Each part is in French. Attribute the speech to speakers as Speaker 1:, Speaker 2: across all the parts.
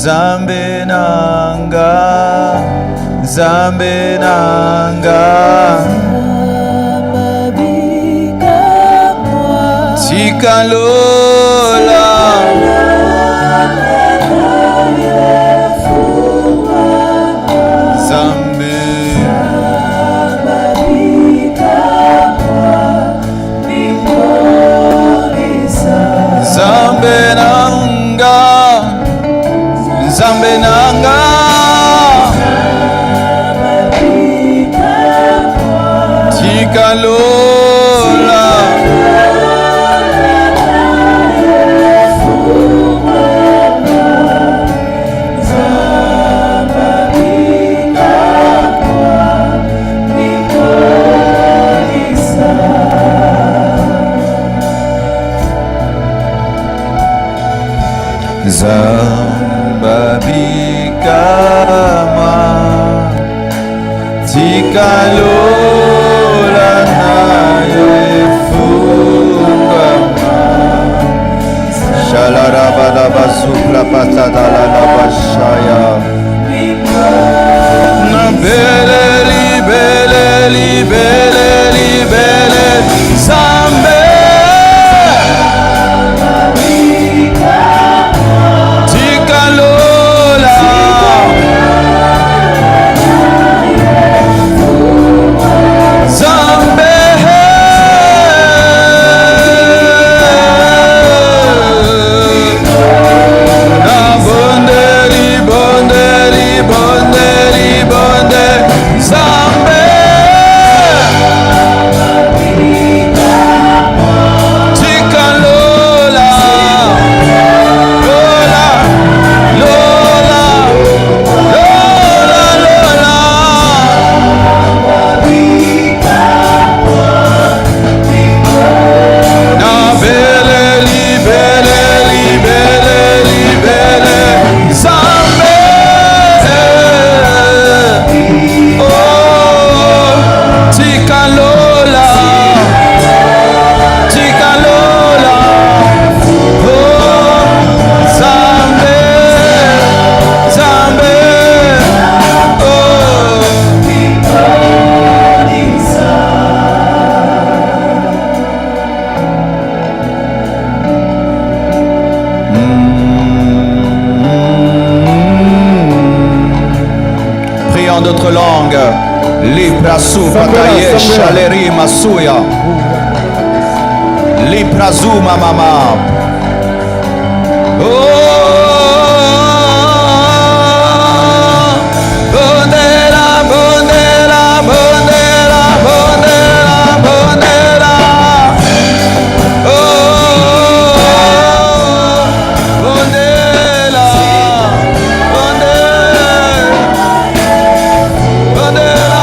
Speaker 1: Zambe nanga, Zambe nanga, Tikalola, Zambe, Zambe nanga, Zambe nanga, Tikalola, Zamba bikama, Tikalola nayo efungama, Shalarabadabazukla patadalabashaya, na beleli, beleli, beleli, beleli, Zambe, d'autres langues. Liprasu pataye shaleri masuya. Liprazuma mama. Oh, bondera, bondera, bondera, bondera, bondera. Oh, bondera, bondera, bondera,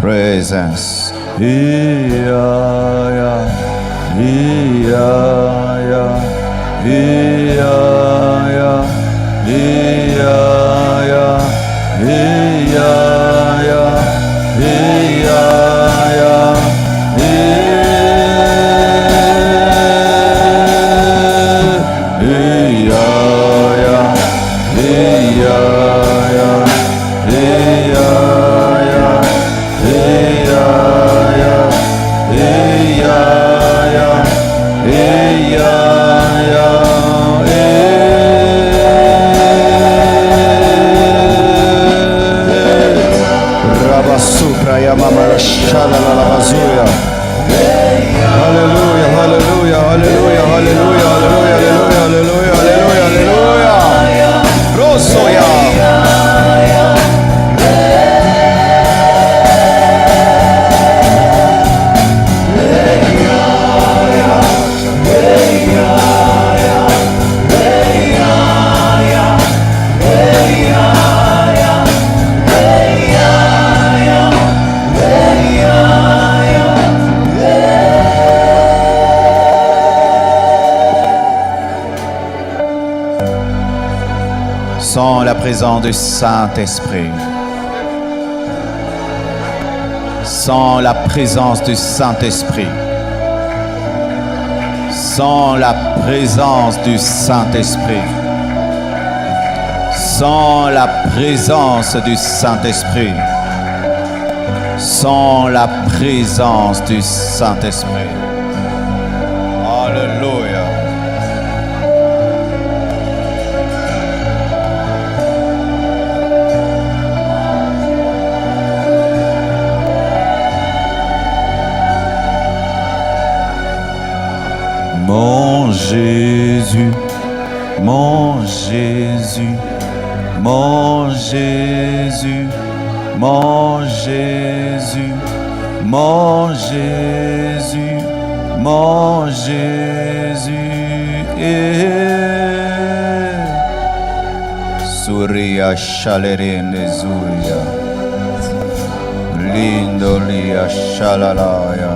Speaker 1: Presence. Sans la présence du Saint-Esprit. Sans la présence du Saint-Esprit. Sans la présence du Saint-Esprit. Sans la présence du Saint-Esprit. Sans la présence du Saint-Esprit. Alléluia. Mon Jésus, mon Jésus, mon Jésus, mon Jésus, mon Jésus, mon Jésus. Surya shalerende zuya, lindo lia shalalaya.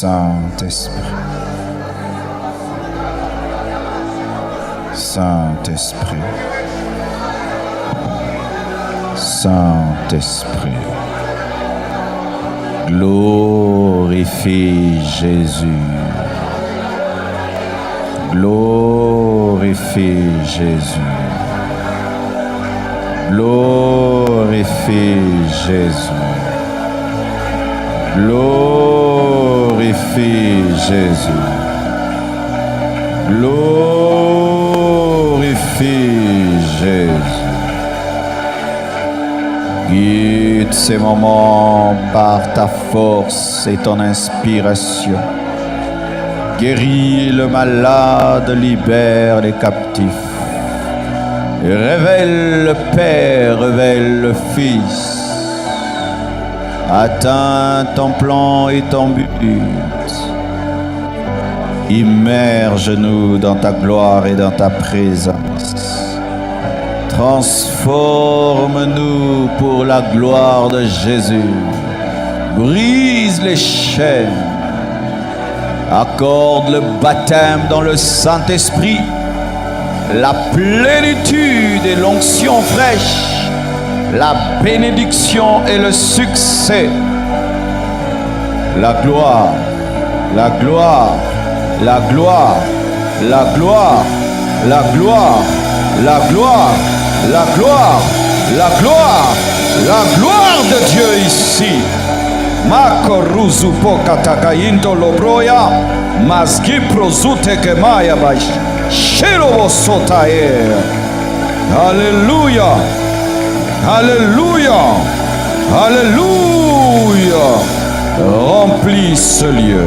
Speaker 1: Saint-Esprit, Saint-Esprit, Saint-Esprit, glorifie Jésus, glorifie Jésus, glorifie Jésus, glorifie Jésus, glorifie Jésus. Guide ces moments par ta force et ton inspiration. Guéris le malade, libère les captifs. Révèle le Père, révèle le Fils. Atteins ton plan et ton but. Immerge-nous dans ta gloire et dans ta présence. Transforme-nous pour la gloire de Jésus. Brise les chaînes. Accorde le baptême dans le Saint-Esprit, la plénitude et l'onction fraîche, la bénédiction et le succès. La gloire, la gloire, la gloire, la gloire, la gloire, la gloire, la gloire, la gloire, la gloire de Dieu ici. Makoruzu pokatakayinto lobroya, mazgipro zute kemaya bash, shirobo sotae. Alléluia, alléluia, alléluia. Remplis ce lieu,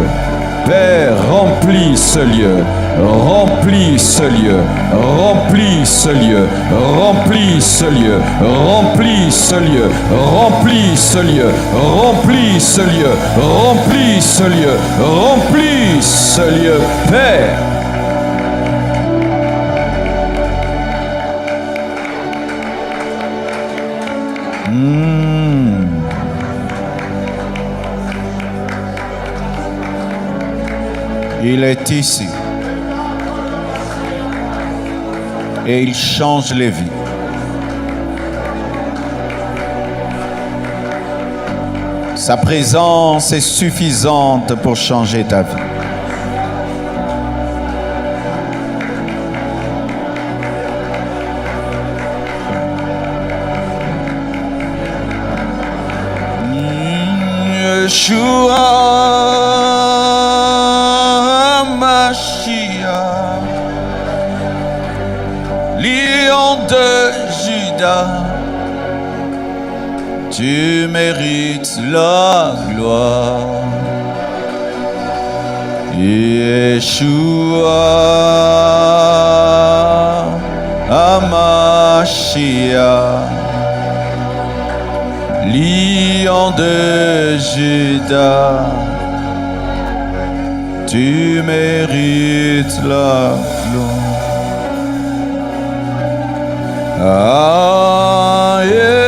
Speaker 1: Père, remplis ce lieu. remplis ce lieu, remplis ce lieu, remplis ce lieu, remplis ce lieu, remplis ce lieu, remplis ce lieu, remplis ce lieu, remplis ce lieu, Père. Il est ici. Et il change les vies. Sa présence est suffisante pour changer ta vie. Yeshua Mashiach, Lion de Juda, tu mérites la gloire. Yeshua Mashiach, Lion de Juda, tu mérites la gloire. Ah, yeah.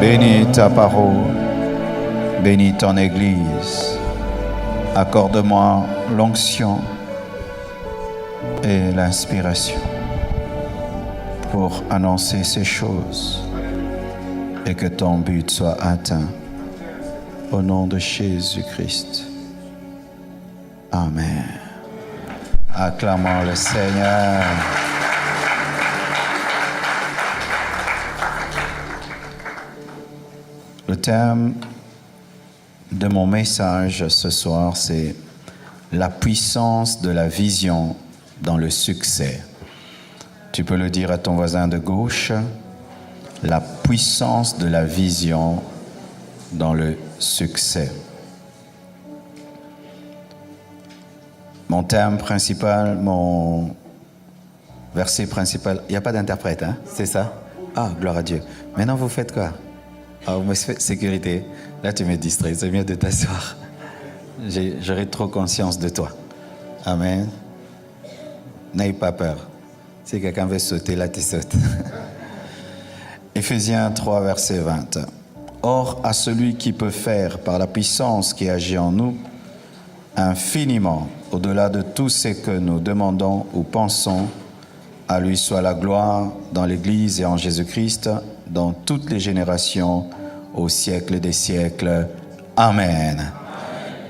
Speaker 1: Bénis ta parole, bénis ton Église. Accorde-moi l'onction et l'inspiration pour annoncer ces choses et que ton but soit atteint. Au nom de Jésus-Christ. Amen. Acclamons le Seigneur. Le thème de mon message ce soir, c'est la puissance de la vision dans le succès. Tu peux le dire à ton voisin de gauche, la puissance de la vision dans le succès. Mon thème principal, mon verset principal, il n'y a pas d'interprète, hein? C'est ça? Ah, gloire à Dieu. Maintenant, vous faites quoi? Ah, vous me faites sécurité. Là, tu me distrais, c'est mieux de t'asseoir. J'aurai trop conscience de toi. Amen. N'ayez pas peur. Si quelqu'un veut sauter, là, tu sautes. Éphésiens 3, verset 20. Or, à celui qui peut faire, par la puissance qui agit en nous, infiniment, au-delà de tout ce que nous demandons ou pensons, à lui soit la gloire dans l'Église et en Jésus-Christ, dans toutes les générations, au siècle des siècles. Amen. Amen.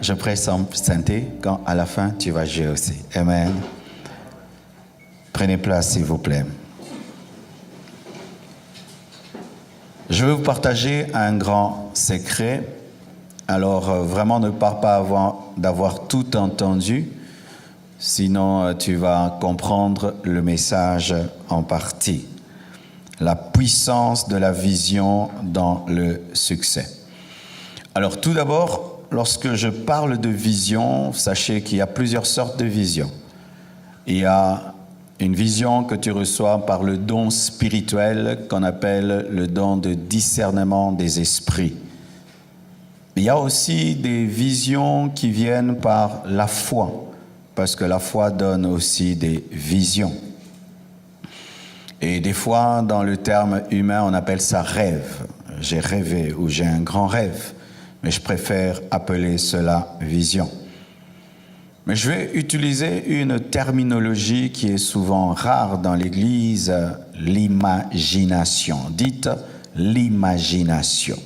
Speaker 1: Je prie santé quand à la fin tu vas jouer aussi. Amen. Prenez place s'il vous plaît. Je vais vous partager un grand secret. Alors vraiment ne pars pas avant d'avoir tout entendu, sinon tu vas comprendre le message en partie. La puissance de la vision dans le succès. Alors tout d'abord, lorsque je parle de vision, sachez qu'il y a plusieurs sortes de visions. Il y a une vision que tu reçois par le don spirituel qu'on appelle le don de discernement des esprits. Il y a aussi des visions qui viennent par la foi, parce que la foi donne aussi des visions. Et des fois, dans le terme humain, on appelle ça rêve. J'ai rêvé ou j'ai un grand rêve, mais je préfère appeler cela vision. Mais je vais utiliser une terminologie qui est souvent rare dans l'Église, l'imagination. Dites l'imagination.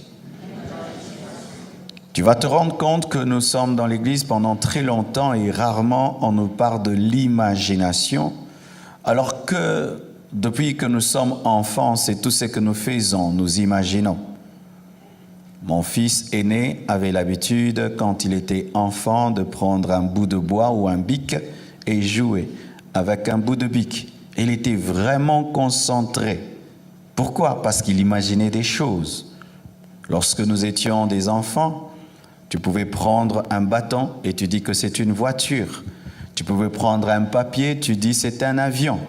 Speaker 1: Tu vas te rendre compte que nous sommes dans l'Église pendant très longtemps et rarement on nous parle de l'imagination, alors que depuis que nous sommes enfants, c'est tout ce que nous faisons, nous imaginons. Mon fils aîné avait l'habitude, quand il était enfant, de prendre un bout de bois ou un bic et jouer avec un bout de bic. Il était vraiment concentré. Pourquoi? Parce qu'il imaginait des choses. Lorsque nous étions des enfants, tu pouvais prendre un bâton et tu dis que c'est une voiture. Tu pouvais prendre un papier, tu dis c'est un avion.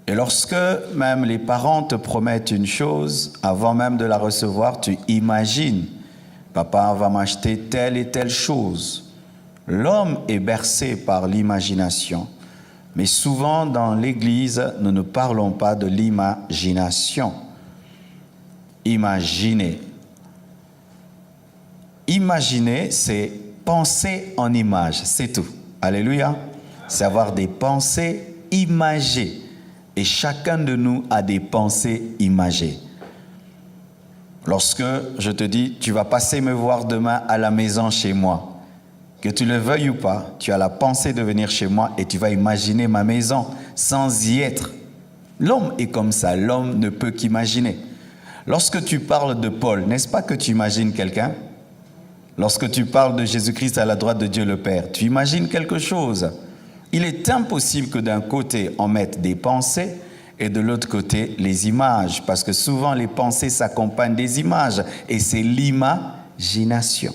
Speaker 1: Et lorsque même les parents te promettent une chose, avant même de la recevoir, tu imagines, papa va m'acheter telle et telle chose. L'homme est bercé par l'imagination. Mais souvent dans l'Église, nous ne parlons pas de l'imagination. Imaginer. Imaginer, c'est penser en image, c'est tout. Alléluia. C'est avoir des pensées imagées. Et chacun de nous a des pensées imagées. Lorsque je te dis, tu vas passer me voir demain à la maison chez moi, que tu le veuilles ou pas, tu as la pensée de venir chez moi et tu vas imaginer ma maison sans y être. L'homme est comme ça, l'homme ne peut qu'imaginer. Lorsque tu parles de Paul, n'est-ce pas que tu imagines quelqu'un? Lorsque tu parles de Jésus-Christ à la droite de Dieu le Père, tu imagines quelque chose. Il est impossible que d'un côté, on mette des pensées et de l'autre côté, les images. Parce que souvent, les pensées s'accompagnent des images. Et c'est l'imagination.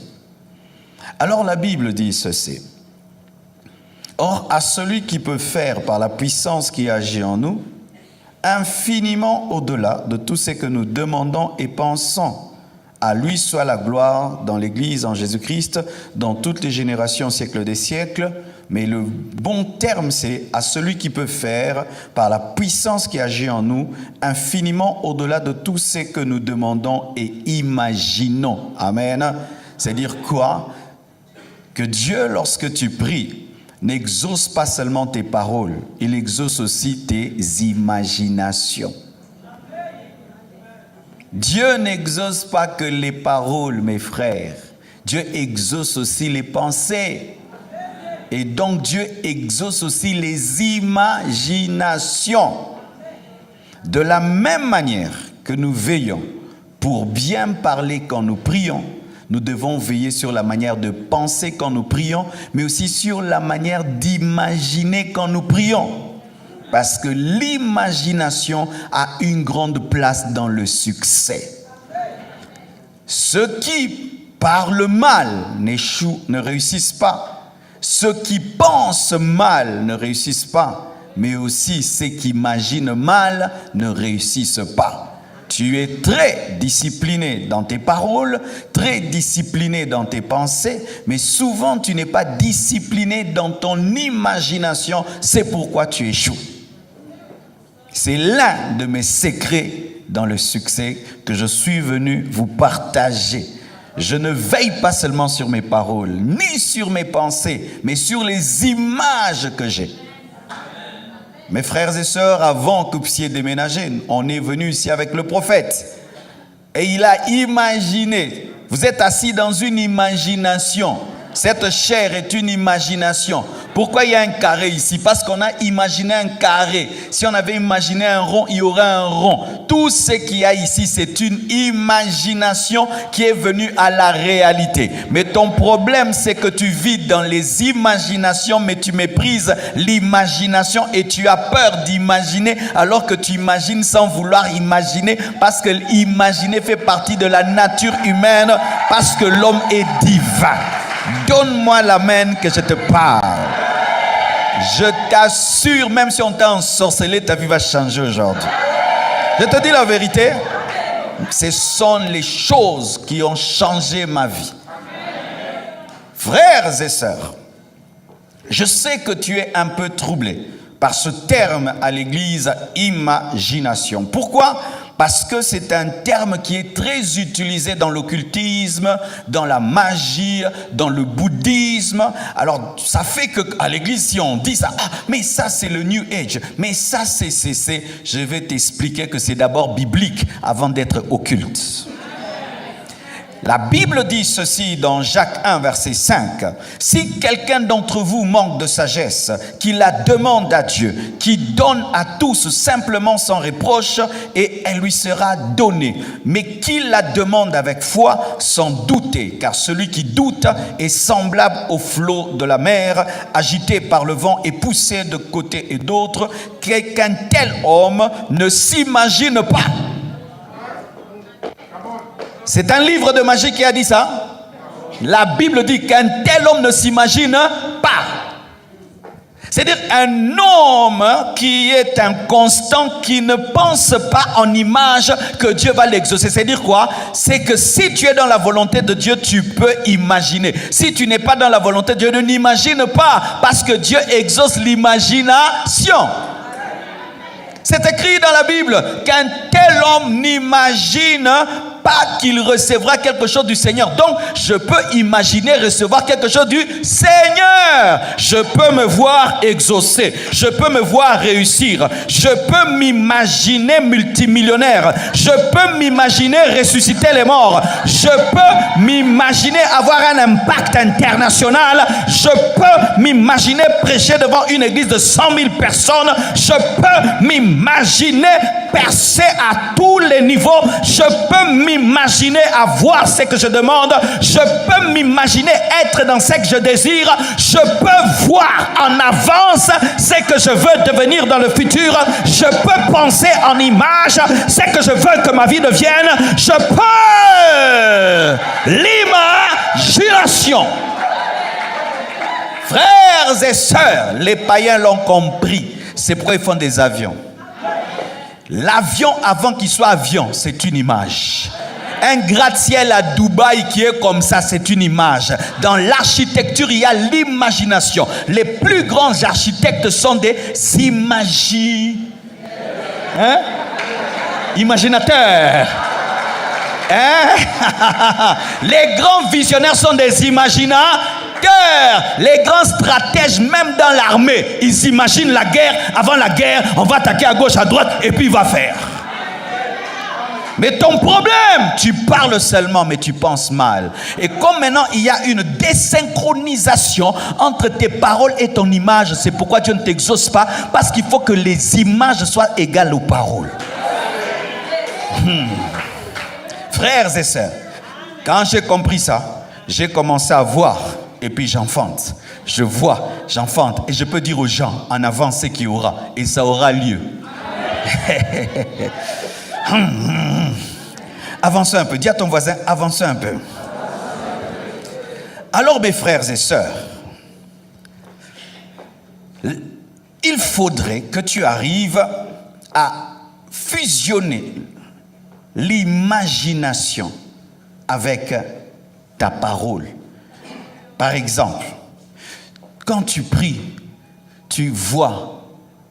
Speaker 1: Alors, la Bible dit ceci. Or, à celui qui peut faire par la puissance qui agit en nous, infiniment au-delà de tout ce que nous demandons et pensons, à lui soit la gloire dans l'Église, en Jésus-Christ, dans toutes les générations, siècles des siècles. Mais le bon terme, c'est à celui qui peut faire, par la puissance qui agit en nous, infiniment au-delà de tout ce que nous demandons et imaginons. Amen. C'est-à-dire quoi? Que Dieu, lorsque tu pries, n'exauce pas seulement tes paroles, il exauce aussi tes imaginations. Dieu n'exauce pas que les paroles, mes frères. Dieu exauce aussi les pensées. Et donc Dieu exauce aussi les imaginations. De la même manière que nous veillons pour bien parler quand nous prions, nous devons veiller sur la manière de penser quand nous prions, mais aussi sur la manière d'imaginer quand nous prions. Parce que l'imagination a une grande place dans le succès. Ceux qui parlent mal n'échouent, ne réussissent pas. Ceux qui pensent mal ne réussissent pas, mais aussi ceux qui imaginent mal ne réussissent pas. Tu es très discipliné dans tes paroles, très discipliné dans tes pensées, mais souvent tu n'es pas discipliné dans ton imagination. C'est pourquoi tu échoues. C'est l'un de mes secrets dans le succès que je suis venu vous partager. Je ne veille pas seulement sur mes paroles, ni sur mes pensées, mais sur les images que j'ai. Mes frères et sœurs, avant que vous puissiez déménager, on est venu ici avec le prophète. Et il a imaginé. Vous êtes assis dans une imagination. Cette chair est une imagination. Pourquoi il y a un carré ici? Parce qu'on a imaginé un carré. Si on avait imaginé un rond, il y aurait un rond. Tout ce qu'il y a ici, c'est une imagination qui est venue à la réalité. Mais ton problème, c'est que tu vis dans les imaginations, mais tu méprises l'imagination et tu as peur d'imaginer alors que tu imagines sans vouloir imaginer, parce que l'imaginer fait partie de la nature humaine, parce que l'homme est divin. Donne-moi l'amen que je te parle. Je t'assure, même si on t'a ensorcelé, ta vie va changer aujourd'hui. Je te dis la vérité, ce sont les choses qui ont changé ma vie. Frères et sœurs, je sais que tu es un peu troublé par ce terme à l'église, imagination. Pourquoi ? Parce que c'est un terme qui est très utilisé dans l'occultisme, dans la magie, dans le bouddhisme. Alors, ça fait qu'à l'église, si on dit ça, ah, mais ça c'est le New Age, mais ça c'est, je vais t'expliquer que c'est d'abord biblique avant d'être occulte. La Bible dit ceci dans Jacques 1, verset 5. Si quelqu'un d'entre vous manque de sagesse, qu'il la demande à Dieu, qui donne à tous simplement sans reproche, et elle lui sera donnée. Mais qu'il la demande avec foi, sans douter, car celui qui doute est semblable au flot de la mer, agité par le vent et poussé de côté et d'autre, qu'un tel homme ne s'imagine pas. C'est un livre de magie qui a dit ça. La Bible dit qu'un tel homme ne s'imagine pas. C'est-à-dire un homme qui est inconstant, qui ne pense pas en image que Dieu va l'exaucer. C'est-à-dire quoi? C'est que si tu es dans la volonté de Dieu, tu peux imaginer. Si tu n'es pas dans la volonté de Dieu, ne n'imagine pas, parce que Dieu exauce l'imagination. C'est écrit dans la Bible qu'un tel homme n'imagine pas qu'il recevra quelque chose du Seigneur. Donc, je peux imaginer recevoir quelque chose du Seigneur. Je peux me voir exaucer. Je peux me voir réussir. Je peux m'imaginer multimillionnaire. Je peux m'imaginer ressusciter les morts. Je peux m'imaginer avoir un impact international. Je peux m'imaginer prêcher devant une église de 100 000 personnes. Je peux m'imaginer percer à tous les niveaux. Je peux m'imaginer avoir ce que je demande. Je peux m'imaginer être dans ce que je désire. Je peux voir en avance ce que je veux devenir dans le futur. Je peux penser en image ce que je veux que ma vie devienne. Je peux l'imagination. Frères et sœurs, les païens l'ont compris. C'est pourquoi ils font des avions. L'avion, avant qu'il soit avion, c'est une image. Un gratte-ciel à Dubaï qui est comme ça, c'est une image. Dans l'architecture, il y a l'imagination. Les plus grands architectes sont des imaginateurs. Les grands visionnaires sont des imaginateurs. Les grands stratèges, même dans l'armée, ils imaginent la guerre. Avant la guerre, on va attaquer à gauche, à droite, et puis il va faire. Mais ton problème, tu parles seulement, mais tu penses mal. Et comme maintenant, il y a une désynchronisation entre tes paroles et ton image, c'est pourquoi Dieu ne t'exauce pas, parce qu'il faut que les images soient égales aux paroles. Frères et sœurs, quand j'ai compris ça, j'ai commencé à voir. Et puis j'enfante, je vois, j'enfante. Et je peux dire aux gens en avant ce qu'il y aura. Et ça aura lieu. Avancez un peu. Dis à ton voisin, avancez un peu. Alors mes frères et sœurs, il faudrait que tu arrives à fusionner l'imagination avec ta parole. Par exemple, quand tu pries, tu vois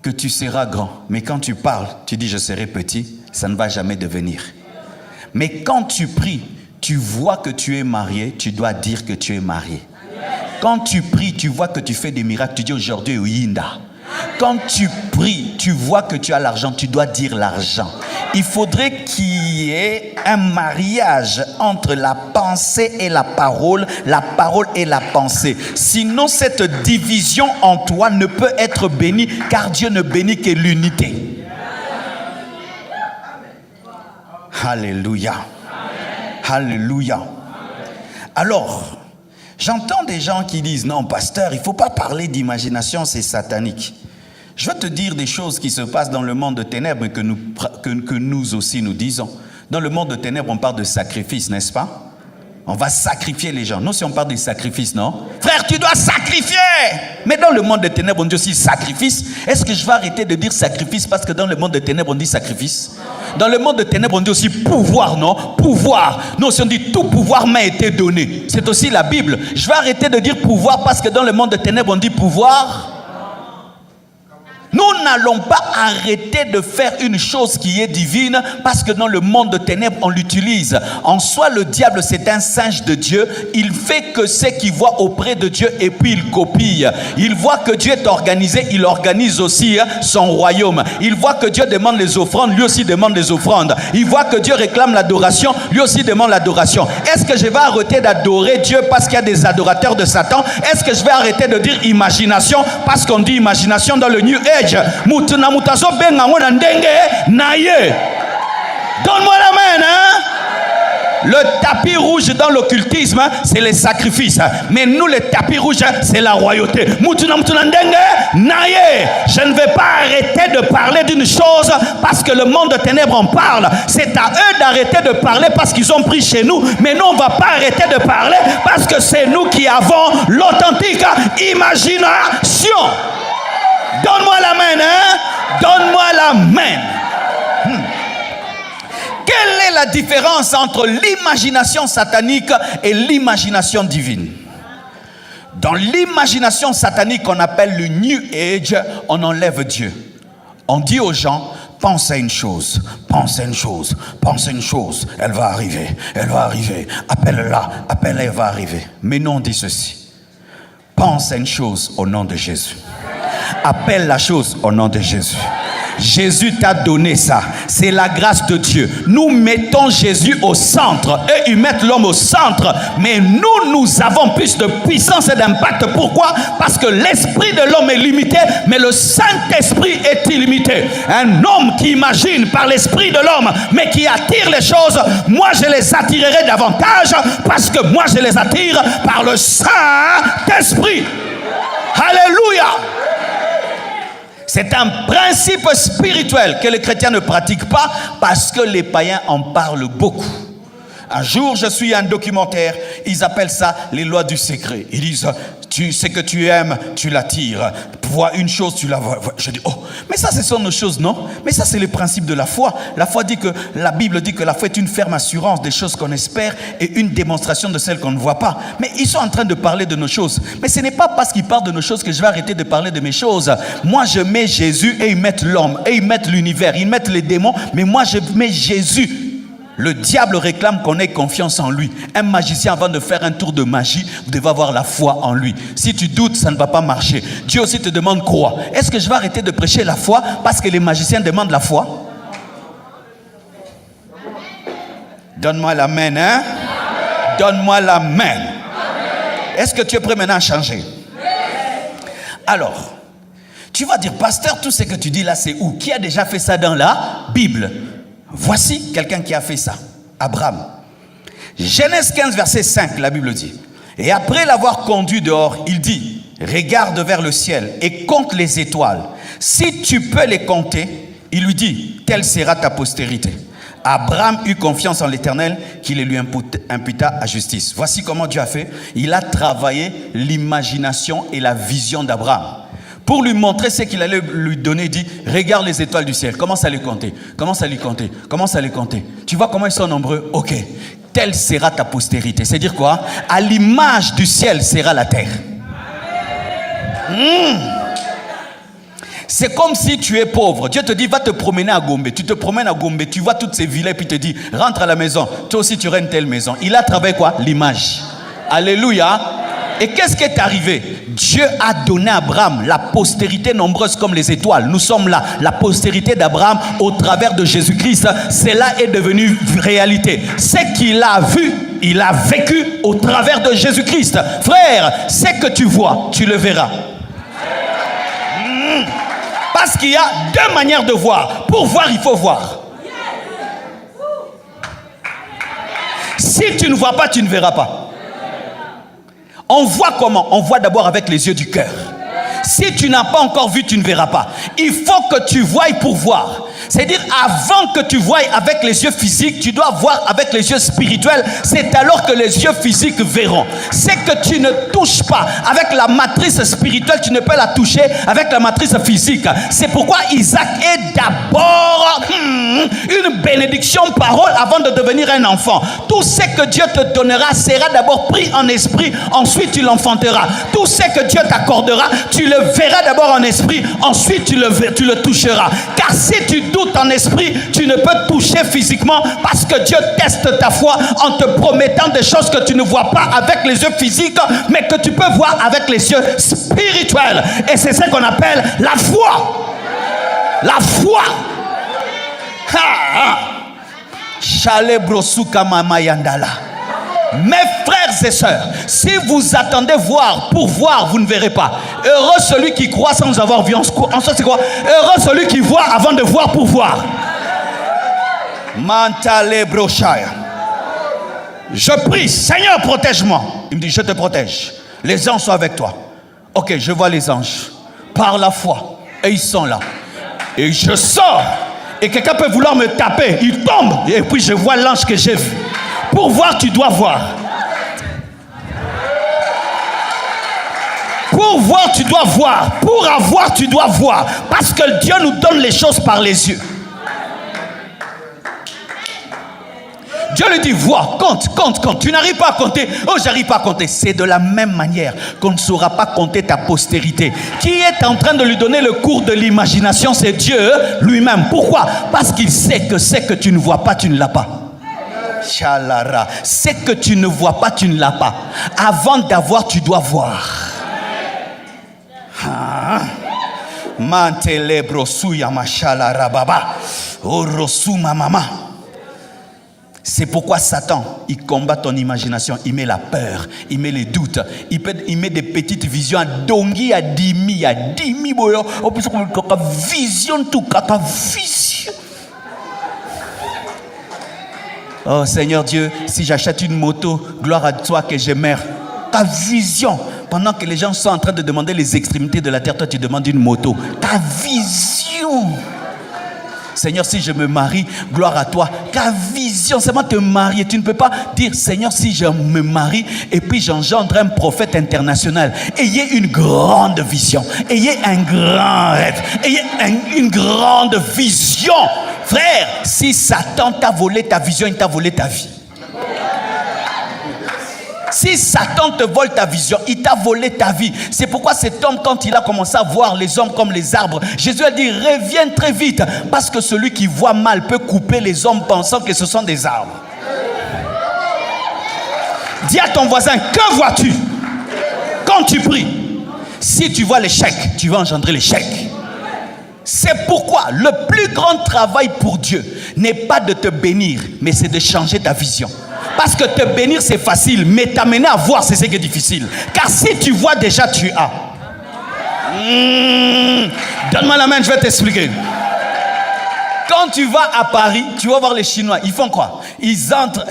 Speaker 1: que tu seras grand. Mais quand tu parles, tu dis je serai petit, ça ne va jamais devenir. Mais quand tu pries, tu vois que tu es marié, tu dois dire que tu es marié. Quand tu pries, tu vois que tu fais des miracles, tu dis aujourd'hui Uyinda. Quand tu pries, tu vois que tu as l'argent, tu dois dire l'argent. Il faudrait qu'il y ait un mariage entre la pensée et la parole et la pensée. Sinon, cette division en toi ne peut être bénie, car Dieu ne bénit que l'unité. Alléluia. Alléluia. Alors, j'entends des gens qui disent, non, pasteur, il ne faut pas parler d'imagination, c'est satanique. Je vais te dire des choses qui se passent dans le monde de ténèbres que nous aussi nous disons. Dans le monde de ténèbres, on parle de sacrifice, n'est-ce pas? On va sacrifier les gens. Nous, si on parle de sacrifice, non? Frère, tu dois sacrifier! Mais dans le monde de ténèbres, on dit aussi sacrifice. Est-ce que je vais arrêter de dire sacrifice parce que dans le monde de ténèbres, on dit sacrifice? Dans le monde de ténèbres, on dit aussi pouvoir, non? Pouvoir. Nous aussi, on dit tout pouvoir m'a été donné. C'est aussi la Bible. Je vais arrêter de dire pouvoir parce que dans le monde de ténèbres, on dit pouvoir. Nous n'allons pas arrêter de faire une chose qui est divine parce que dans le monde de ténèbres, on l'utilise. En soi, le diable, c'est un singe de Dieu. Il fait que ce qu'il voit auprès de Dieu et puis il copie. Il voit que Dieu est organisé, il organise aussi son royaume. Il voit que Dieu demande les offrandes, lui aussi demande les offrandes. Il voit que Dieu réclame l'adoration, lui aussi demande l'adoration. Est-ce que je vais arrêter d'adorer Dieu parce qu'il y a des adorateurs de Satan? Est-ce que je vais arrêter de dire imagination parce qu'on dit imagination dans le New Age? Donne-moi la main, hein? Le tapis rouge dans l'occultisme, c'est les sacrifices. Mais nous, le tapis rouge, c'est la royauté. Je ne vais pas arrêter de parler d'une chose parce que le monde de ténèbres en parle. C'est à eux d'arrêter de parler parce qu'ils ont pris chez nous. Mais nous, on ne va pas arrêter de parler parce que c'est nous qui avons l'authentique imagination. Donne-moi la main, hein? Donne-moi la main. Quelle est la différence entre l'imagination satanique et l'imagination divine? Dans l'imagination satanique qu'on appelle le New Age, on enlève Dieu. On dit aux gens, pense à une chose, pense à une chose, pense à une chose, elle va arriver, appelle-la, elle va arriver. Mais nous on dit ceci, pense à une chose au nom de Jésus. Appelle la chose au nom de Jésus. Jésus t'a donné ça. C'est la grâce de Dieu. Nous mettons Jésus au centre. Eux, ils mettent l'homme au centre. Mais nous avons plus de puissance et d'impact. Pourquoi? Parce que l'esprit de l'homme est limité, mais le Saint-Esprit est illimité. Un homme qui imagine par l'esprit de l'homme, mais qui attire les choses, moi je les attirerai davantage parce que moi je les attire par le Saint-Esprit. Alléluia! C'est un principe spirituel que les chrétiens ne pratiquent pas parce que les païens en parlent beaucoup. Un jour, je suis un documentaire, ils appellent ça les lois du secret. Ils disent, tu sais que tu aimes, tu l'attires. Vois une chose, tu la vois. Je dis, oh, mais ça, ce sont nos choses, non? Mais ça, c'est le principe de la foi. La foi dit que, la Bible dit que la foi est une ferme assurance des choses qu'on espère et une démonstration de celles qu'on ne voit pas. Mais ils sont en train de parler de nos choses. Mais ce n'est pas parce qu'ils parlent de nos choses que je vais arrêter de parler de mes choses. Moi, je mets Jésus et ils mettent l'homme, et ils mettent l'univers, ils mettent les démons, mais moi, je mets Jésus. Le diable réclame qu'on ait confiance en lui. Un magicien, avant de faire un tour de magie, vous devez avoir la foi en lui. Si tu doutes, ça ne va pas marcher. Dieu aussi te demande quoi? Est-ce que je vais arrêter de prêcher la foi parce que les magiciens demandent la foi? Donne-moi la main, hein? Donne-moi la main. Est-ce que tu es prêt maintenant à changer? Alors, tu vas dire, pasteur, tout ce que tu dis là, c'est où? Qui a déjà fait ça dans la Bible? Voici quelqu'un qui a fait ça, Abraham. Genèse 15, verset 5, la Bible dit. Et après l'avoir conduit dehors, il dit, regarde vers le ciel et compte les étoiles. Si tu peux les compter, il lui dit, telle sera ta postérité. Abraham eut confiance en l'Éternel qui les lui imputa à justice. Voici comment Dieu a fait. Il a travaillé l'imagination et la vision d'Abraham. Pour lui montrer ce qu'il allait lui donner, il dit, regarde les étoiles du ciel, commence à les compter, commence à les compter, commence à les compter. Tu vois comment ils sont nombreux? Ok, telle sera ta postérité. C'est-à-dire quoi? À l'image du ciel sera la terre. C'est comme si tu es pauvre. Dieu te dit, va te promener à Gombe. Tu te promènes à Gombe, tu vois toutes ces villas, puis te dit, rentre à la maison. Toi aussi, tu auras une telle maison. Il a travaillé quoi? L'image. Alléluia. Et qu'est-ce qui est arrivé? Dieu a donné à Abraham la postérité nombreuse comme les étoiles. Nous sommes là, la postérité d'Abraham au travers de Jésus-Christ. Cela est devenu réalité. Ce qu'il a vu, il a vécu au travers de Jésus-Christ. Frère, ce que tu vois, tu le verras. Parce qu'il y a deux manières de voir. Pour voir, il faut voir. Si tu ne vois pas, tu ne verras pas. On voit comment? On voit d'abord avec les yeux du cœur. Si tu n'as pas encore vu, tu ne verras pas. Il faut que tu voies pour voir. C'est-à-dire, avant que tu voies avec les yeux physiques, tu dois voir avec les yeux spirituels. C'est alors que les yeux physiques verront. C'est que tu ne touches pas avec la matrice spirituelle, tu ne peux la toucher avec la matrice physique. C'est pourquoi Isaac est d'abord une bénédiction parole avant de devenir un enfant. Tout ce que Dieu te donnera sera d'abord pris en esprit, ensuite tu l'enfanteras. Tout ce que Dieu t'accordera, tu le verras d'abord en esprit, ensuite tu le toucheras. Car si tu doutes en esprit, tu ne peux toucher physiquement, parce que Dieu teste ta foi en te promettant des choses que tu ne vois pas avec les yeux physiques, mais que tu peux voir avec les yeux spirituels. Et c'est ce qu'on appelle la foi. La foi. Chale brosuka mama yandala. Mes frères et sœurs, si vous attendez voir pour voir, vous ne verrez pas. Heureux celui qui croit sans avoir vu. En soi, c'est quoi? Heureux celui qui voit avant de voir pour voir. Mantale brochaya. Je prie, Seigneur, protège-moi. Il me dit, je te protège. Les anges sont avec toi. Ok, je vois les anges. Par la foi. Et ils sont là. Et je sors. Et quelqu'un peut vouloir me taper. Il tombe. Et puis je vois l'ange que j'ai vu. Pour voir, tu dois voir. Pour voir, tu dois voir. Pour avoir, tu dois voir. Parce que Dieu nous donne les choses par les yeux. Dieu lui dit, vois, compte. Tu n'arrives pas à compter. Oh, j'arrive pas à compter. C'est de la même manière qu'on ne saura pas compter ta postérité. Qui est en train de lui donner le cours de l'imagination? C'est Dieu lui-même. Pourquoi? Parce qu'il sait que ce que tu ne vois pas, tu ne l'as pas. Chalara. Ce que tu ne vois pas, tu ne l'as pas. Avant d'avoir, tu dois voir. Mantele brosuya machala baba. Orosuma mama. C'est pourquoi Satan, il combat ton imagination, il met la peur, il met les doutes, il met des petites visions à dongi à 10 000, boyo, vision tout, vision. Oh Seigneur Dieu, si j'achète une moto, gloire à toi que je meurs. Ta vision, pendant que les gens sont en train de demander les extrémités de la terre, toi tu demandes une moto. Ta vision. Seigneur, si je me marie, gloire à toi. Ta vision, c'est moi te marier. Tu ne peux pas dire, Seigneur, si je me marie et puis j'engendre un prophète international. Ayez une grande vision. Ayez un grand rêve. Ayez une grande vision. Frère, si Satan t'a volé ta vision, il t'a volé ta vie. Si Satan te vole ta vision, il t'a volé ta vie. C'est pourquoi cet homme, quand il a commencé à voir les hommes comme les arbres, Jésus a dit, reviens très vite. Parce que celui qui voit mal peut couper les hommes pensant que ce sont des arbres. Dis à ton voisin, que vois-tu quand tu pries? Si tu vois l'échec, tu vas engendrer l'échec. C'est pourquoi le plus grand travail pour Dieu n'est pas de te bénir, mais c'est de changer ta vision. Parce que te bénir c'est facile, mais t'amener à voir c'est ce qui est difficile. Car si tu vois déjà, tu as. Donne-moi la main, je vais t'expliquer. Quand tu vas à Paris, tu vas voir les Chinois, ils font quoi? Ils entrent.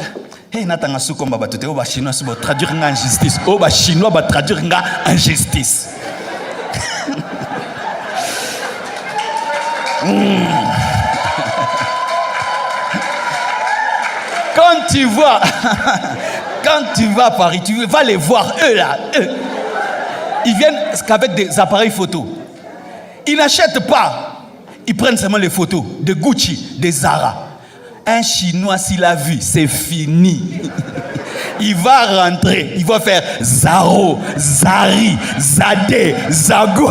Speaker 1: Hey, Nathan Asou combat batute, oh bah Chinois c'est traduire en justice, oh bah Chinois va traduire en justice. Quand tu vas à Paris, tu vas les voir, eux là, eux. Ils viennent qu'avec des appareils photo.
Speaker 2: Ils n'achètent pas. Ils prennent seulement les photos de Gucci, de Zara. Un Chinois, s'il a vu, c'est fini. Il va rentrer, il va faire Zaro, Zari, Zadé, Zagou.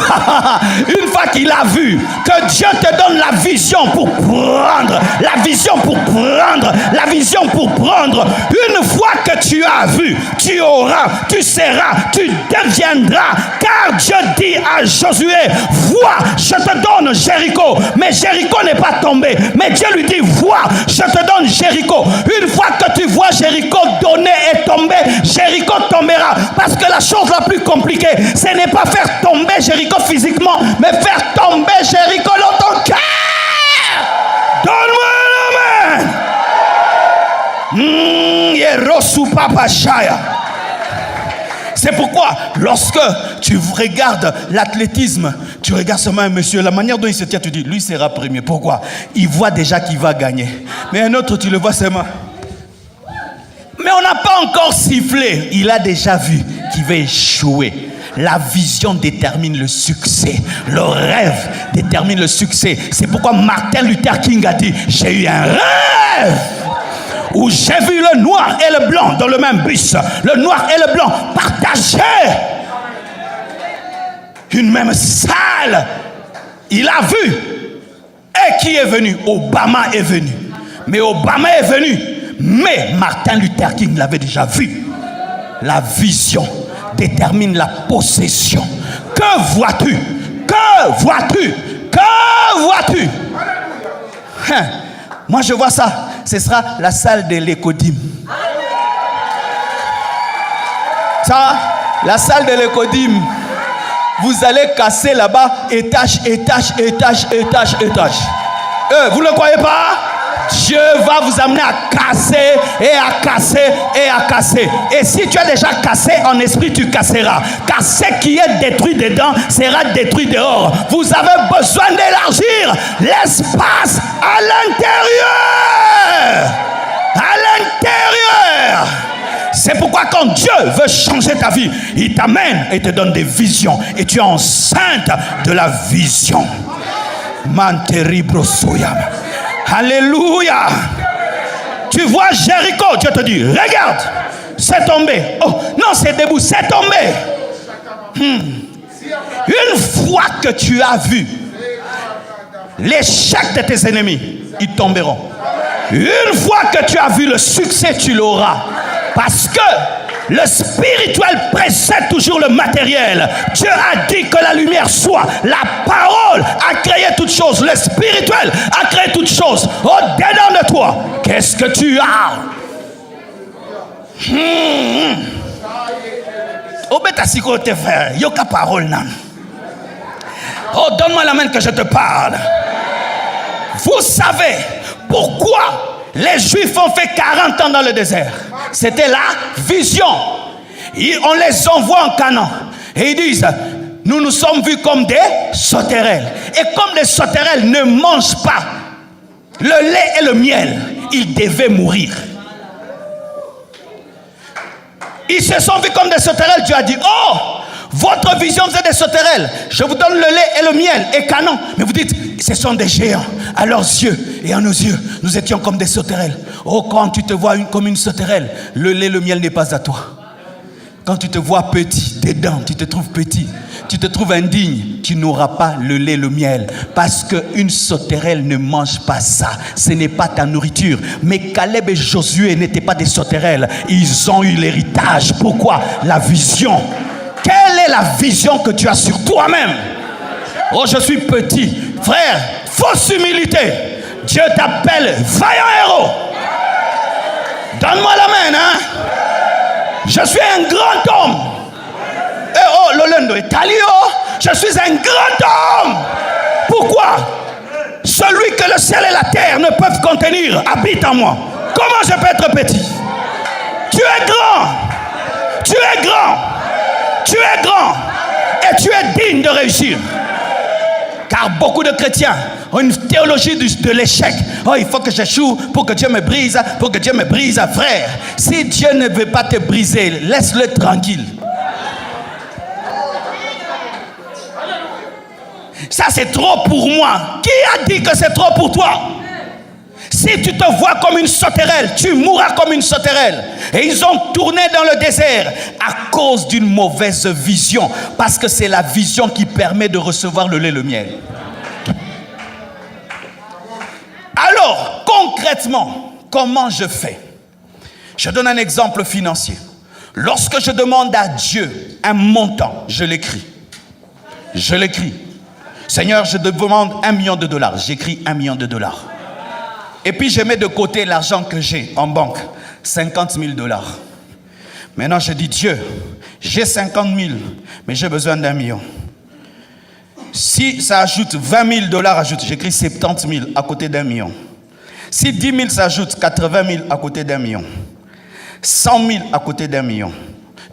Speaker 2: Une fois qu'il a vu que Dieu te donne la vision pour prendre, la vision pour prendre, la vision pour prendre. Une fois que tu as vu, tu auras, tu seras, tu deviendras. Car Dieu dit à Josué, vois, je te donne Jéricho. Mais Jéricho n'est pas tombé. Mais Dieu lui dit, vois, je te donne Jéricho. Une fois que tu vois Jéricho donné et tomber, Jéricho tombera. Parce que la chose la plus compliquée, ce n'est pas faire tomber Jéricho physiquement, mais faire tomber Jéricho dans ton cœur. Donne-moi l'amen. C'est pourquoi, lorsque tu regardes l'athlétisme, tu regardes seulement un monsieur, la manière dont il se tient, tu dis, lui sera premier. Pourquoi? Il voit déjà qu'il va gagner. Mais un autre, tu le vois seulement. Mais on n'a pas encore sifflé. Il a déjà vu qu'il va échouer. La vision détermine le succès. Le rêve détermine le succès. C'est pourquoi Martin Luther King a dit, j'ai eu un rêve où j'ai vu le noir et le blanc dans le même bus. Le noir et le blanc partageaient une même salle. Il a vu. Et qui est venu? Obama est venu. Mais Obama est venu. Mais Martin Luther King l'avait déjà vu. La vision détermine la possession. Que vois-tu? Que vois-tu? Que vois-tu? Moi je vois ça. Ce sera la salle de l'Écodim. Ça, la salle de l'Écodim. Vous allez casser là-bas étage, étage, étage, étage, étage. Vous ne le croyez pas? Dieu va vous amener à casser et à casser et à casser. Et si tu as déjà cassé en esprit, tu casseras. Car ce qui est détruit dedans sera détruit dehors. Vous avez besoin d'élargir l'espace à l'intérieur. À l'intérieur. C'est pourquoi quand Dieu veut changer ta vie, il t'amène et te donne des visions. Et tu es enceinte de la vision. Manteribrosoyam. Alléluia. Tu vois Jéricho, Dieu te dit, regarde, c'est tombé. Oh, non, c'est debout, c'est tombé. Une fois que tu as vu l'échec de tes ennemis, ils tomberont. Une fois que tu as vu le succès, tu l'auras. Parce que le spirituel précède toujours le matériel. Dieu a dit que la lumière soit. La parole a créé toutes choses. Le spirituel a créé toutes choses. Au-dedans de toi, qu'est-ce que tu as? Oh, donne-moi la main que je te parle. Vous savez pourquoi les Juifs ont fait 40 ans dans le désert? C'était la vision. On les envoie en Canaan. Et ils disent, nous nous sommes vus comme des sauterelles. Et comme les sauterelles ne mangent pas le lait et le miel, ils devaient mourir. Ils se sont vus comme des sauterelles. Dieu a dit, oh, votre vision c'est des sauterelles. Je vous donne le lait et le miel et Canaan. Mais vous dites, ce sont des géants. À leurs yeux et à nos yeux, nous étions comme des sauterelles. Oh, quand tu te vois comme une sauterelle, le lait et le miel n'est pas à toi. Quand tu te vois petit, dedans, tu te trouves petit, tu te trouves indigne, tu n'auras pas le lait, le miel. Parce qu'une sauterelle ne mange pas ça. Ce n'est pas ta nourriture. Mais Caleb et Josué n'étaient pas des sauterelles. Ils ont eu l'héritage. Pourquoi? La vision. Quelle est la vision que tu as sur toi-même? Oh, je suis petit. Frère, fausse humilité. Dieu t'appelle vaillant héros. Donne-moi la main, hein? Je suis un grand homme. Eh oh, Lolendo et Talio, je suis un grand homme. Pourquoi? Celui que le ciel et la terre ne peuvent contenir habite en moi. Comment je peux être petit? Tu es grand. Tu es grand. Tu es grand. Et tu es digne de réussir. Car beaucoup de chrétiens ont une théologie de l'échec. Oh, il faut que j'échoue pour que Dieu me brise, pour que Dieu me brise. Frère, si Dieu ne veut pas te briser, laisse-le tranquille. Ça c'est trop pour moi. Qui a dit que c'est trop pour toi? Si tu te vois comme une sauterelle, tu mourras comme une sauterelle. Et ils ont tourné dans le désert à cause d'une mauvaise vision. Parce que c'est la vision qui permet de recevoir le lait et le miel. Alors, concrètement, comment je fais? Je donne un exemple financier. Lorsque je demande à Dieu un montant, je l'écris. Je l'écris. Seigneur, je te demande $1 million. J'écris $1 million. Et puis je mets de côté l'argent que j'ai en banque, $50 000. Maintenant je dis, Dieu, j'ai 50 000, mais j'ai besoin d'1 million. Si ça ajoute $20 000, j'écris 70 000 à côté d'1 million. Si 10 000 s'ajoute, 80 000 à côté d'1 million. 100 000 à côté d'1 million.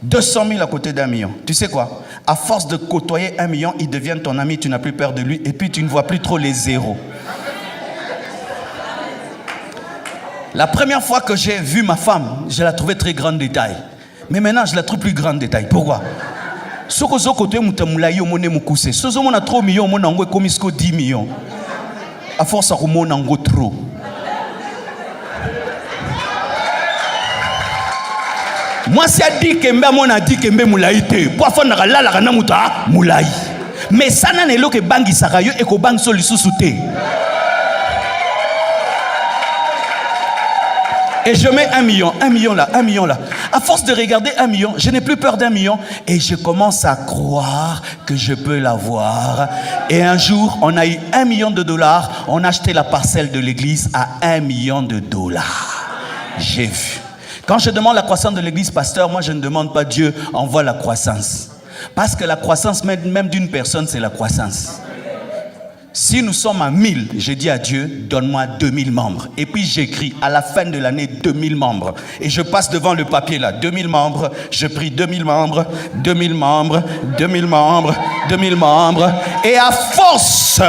Speaker 2: 200 000 à côté d'1 million. Tu sais quoi? À force de côtoyer 1 million, il devient ton ami, tu n'as plus peur de lui, et puis tu ne vois plus trop les zéros. La première fois que j'ai vu ma femme, je la trouvais très grande de taille. Mais maintenant, je la trouve plus grande de taille. Pourquoi? Ce que je côté mutamoulaï, on est moukousé. Ce que je a 3 millions, on a comme 10 millions. À force, on a trop. Moi, si a dit que on a dit que moulaï te. Pour faire la muta moulaï. Mais ça n'a pas que bangi sarayo et que bangi soli sous-souté. Et je mets 1 million, 1 million là, 1 million là. À force de regarder 1 million, je n'ai plus peur d'1 million. Et je commence à croire que je peux l'avoir. Et un jour, on a eu $1 million. On a acheté la parcelle de l'église à $1 million. J'ai vu. Quand je demande la croissance de l'église, pasteur, moi je ne demande pas Dieu, envoie la croissance. Parce que la croissance, même d'une personne, c'est la croissance. Si nous sommes à 1000, j'ai dit à Dieu, donne-moi 2000 membres. Et puis j'écris à la fin de l'année 2000 membres. Et je passe devant le papier là, 2000 membres, je prie 2000 membres, 2000 membres, 2000 membres, 2000 membres. Et à force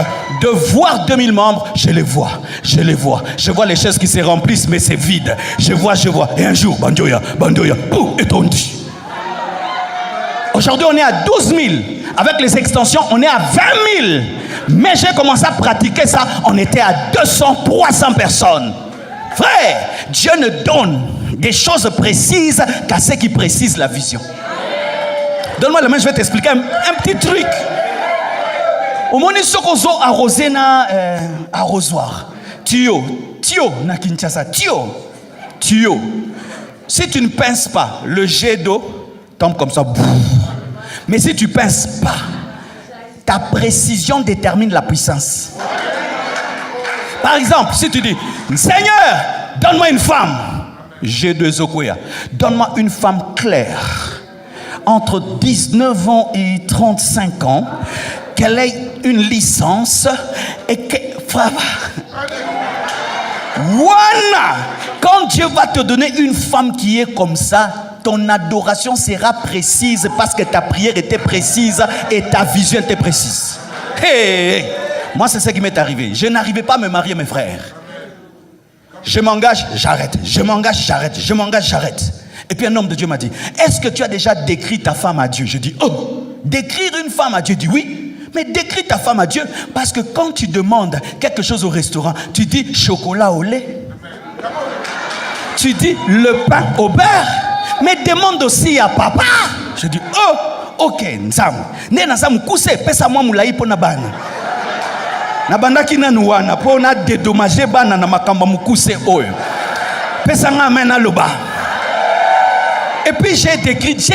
Speaker 2: de voir 2000 membres, je les vois, je les vois. Je vois les chaises qui se remplissent, mais c'est vide. Je vois. Et un jour, bandoya, boum, et tondi. Aujourd'hui, on est à 12 000. Avec les extensions, on est à 20 000. Mais j'ai commencé à pratiquer ça. On était à 200, 300 personnes. Frère, Dieu ne donne des choses précises qu'à ceux qui précisent la vision. Donne-moi la main, je vais t'expliquer un petit truc. Au moment où Sokozo arrosé na arrosoir. Tio, na Kinshasa. Tio. Si tu ne pinces pas, le jet d'eau tombe comme ça. Mais si tu pinces pas, ta précision détermine la puissance. Par exemple, si tu dis, Seigneur, donne-moi une femme. G2 Okoya. Donne-moi une femme claire. Entre 19 ans et 35 ans, qu'elle ait une licence et que... Voilà. Quand Dieu va te donner une femme qui est comme ça, ton adoration sera précise parce que ta prière était précise et ta vision était précise. Hey. Moi, c'est ce qui m'est arrivé. Je n'arrivais pas à me marier, mes frères. Je m'engage, j'arrête. Je m'engage, j'arrête. Je m'engage, j'arrête. Et puis un homme de Dieu m'a dit, est-ce que tu as déjà décrit ta femme à Dieu? Je dis, oh, décrire une femme à Dieu? Je dis oui. Mais décris ta femme à Dieu parce que quand tu demandes quelque chose au restaurant, tu dis chocolat au lait. Tu dis le pain au beurre. Mais demande aussi à papa. Je dis, oh, ok, Nzam. Ne Nzam kouse, pesa moi moulaï po na bana. Na banda ki na nuwana, po na dédommager bana na makamba mukuse oyo. Pesa nga mena loba. Et puis j'ai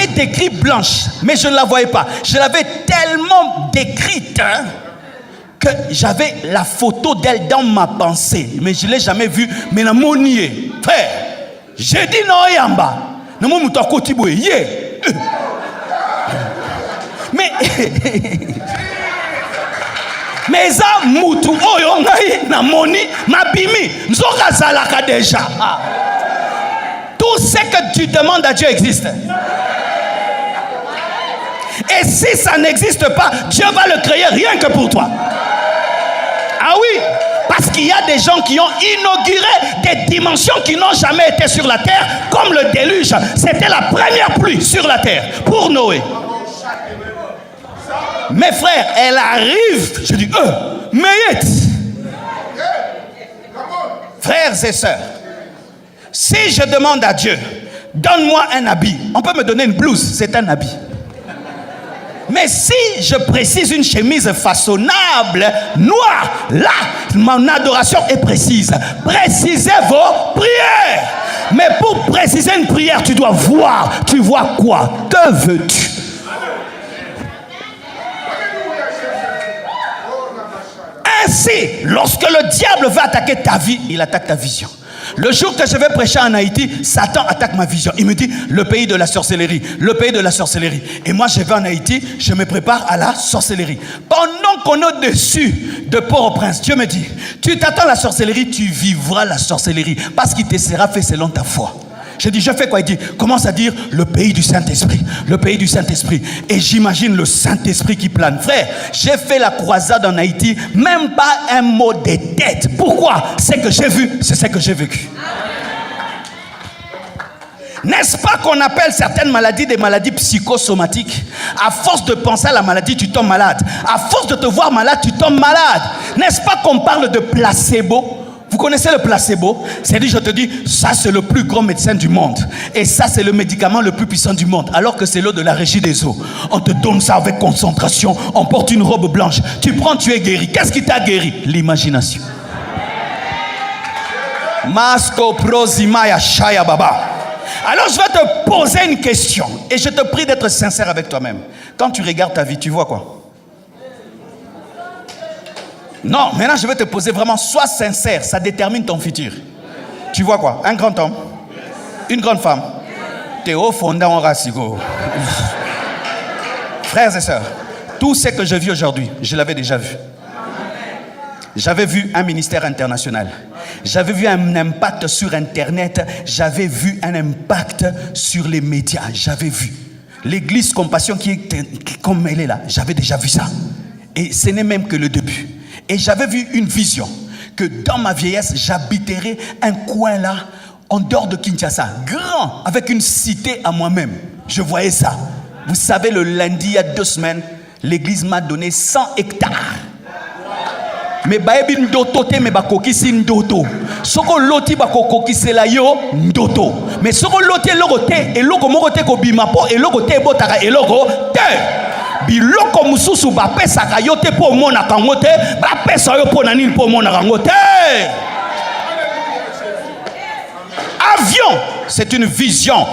Speaker 2: décrit Blanche, mais je ne la voyais pas. Je l'avais tellement décrite que j'avais la photo d'elle dans ma pensée. Mais je ne l'ai jamais vue. Mais la monier, frère, j'ai dit non, yamba. Mais ça mutu oyo ngai na moni mabimi nzoka zalaka déjà. Tout ce que tu demandes à Dieu existe. Et si ça n'existe pas, Dieu va le créer rien que pour toi. Ah oui, parce qu'il y a des gens qui ont inauguré des dimensions qui n'ont jamais été sur la terre, comme le déluge. C'était la première pluie sur la terre pour Noé. Mes frères, elle arrive. Je dis, Mayette. Frères et sœurs, si je demande à Dieu, donne-moi un habit, on peut me donner une blouse, c'est un habit. Mais si je précise une chemise façonnable, noire, là, mon adoration est précise. Précisez vos prières. Mais pour préciser une prière, tu dois voir. Tu vois quoi? Que veux-tu? Ainsi, lorsque le diable veut attaquer ta vie, il attaque ta vision. Le jour que je vais prêcher en Haïti, Satan attaque ma vision. Il me dit, le pays de la sorcellerie, le pays de la sorcellerie. Et moi, je vais en Haïti, je me prépare à la sorcellerie. Pendant qu'on est au-dessus de Port-au-Prince, Dieu me dit, tu t'attends à la sorcellerie, tu vivras la sorcellerie. Parce qu'il te sera fait selon ta foi. Je dis, je fais quoi? Il dit, commence à dire le pays du Saint-Esprit, le pays du Saint-Esprit. Et j'imagine le Saint-Esprit qui plane. Frère, j'ai fait la croisade en Haïti, même pas un mot de tête. Pourquoi? Ce que j'ai vu, c'est ce que j'ai vécu. N'est-ce pas qu'on appelle certaines maladies des maladies psychosomatiques? À force de penser à la maladie, tu tombes malade. À force de te voir malade, tu tombes malade. N'est-ce pas qu'on parle de placebo? Vous connaissez le placebo? C'est-à-dire, je te dis, ça c'est le plus grand médecin du monde. Et ça c'est le médicament le plus puissant du monde. Alors que c'est l'eau de la régie des eaux. On te donne ça avec concentration. On porte une robe blanche. Tu prends, tu es guéri. Qu'est-ce qui t'a guéri? L'imagination. Masko prozimaya shaya baba. Alors je vais te poser une question. Et je te prie d'être sincère avec toi-même. Quand tu regardes ta vie, tu vois quoi? Non, maintenant je vais te poser vraiment, sois sincère, ça détermine ton futur. Tu vois quoi? Un grand homme, une grande femme. Théo fondant Rassigo. Frères et sœurs, tout ce que je vis aujourd'hui, je l'avais déjà vu. J'avais vu un ministère international. J'avais vu un impact sur Internet. J'avais vu un impact sur les médias. J'avais vu. L'église Compassion qui est comme elle est là, j'avais déjà vu ça. Et ce n'est même que le début. Et j'avais vu une vision que dans ma vieillesse, j'habiterais un coin là, en dehors de Kinshasa, grand, avec une cité à moi-même. Je voyais ça. Vous savez, le lundi, il y a 2 semaines, l'église m'a donné 100 hectares. Mais baebi ndoto te me bakokisi ndoto. Soko loti bakokisi la yo ndoto. Mais soko loti eloko te, eloko moko te ko bima po, eloko te botaka eloko te. Biloko mususu bapesaka yo te po mona kango te, bapesa yo po na nini po mona kango te. Avion, c'est une vision.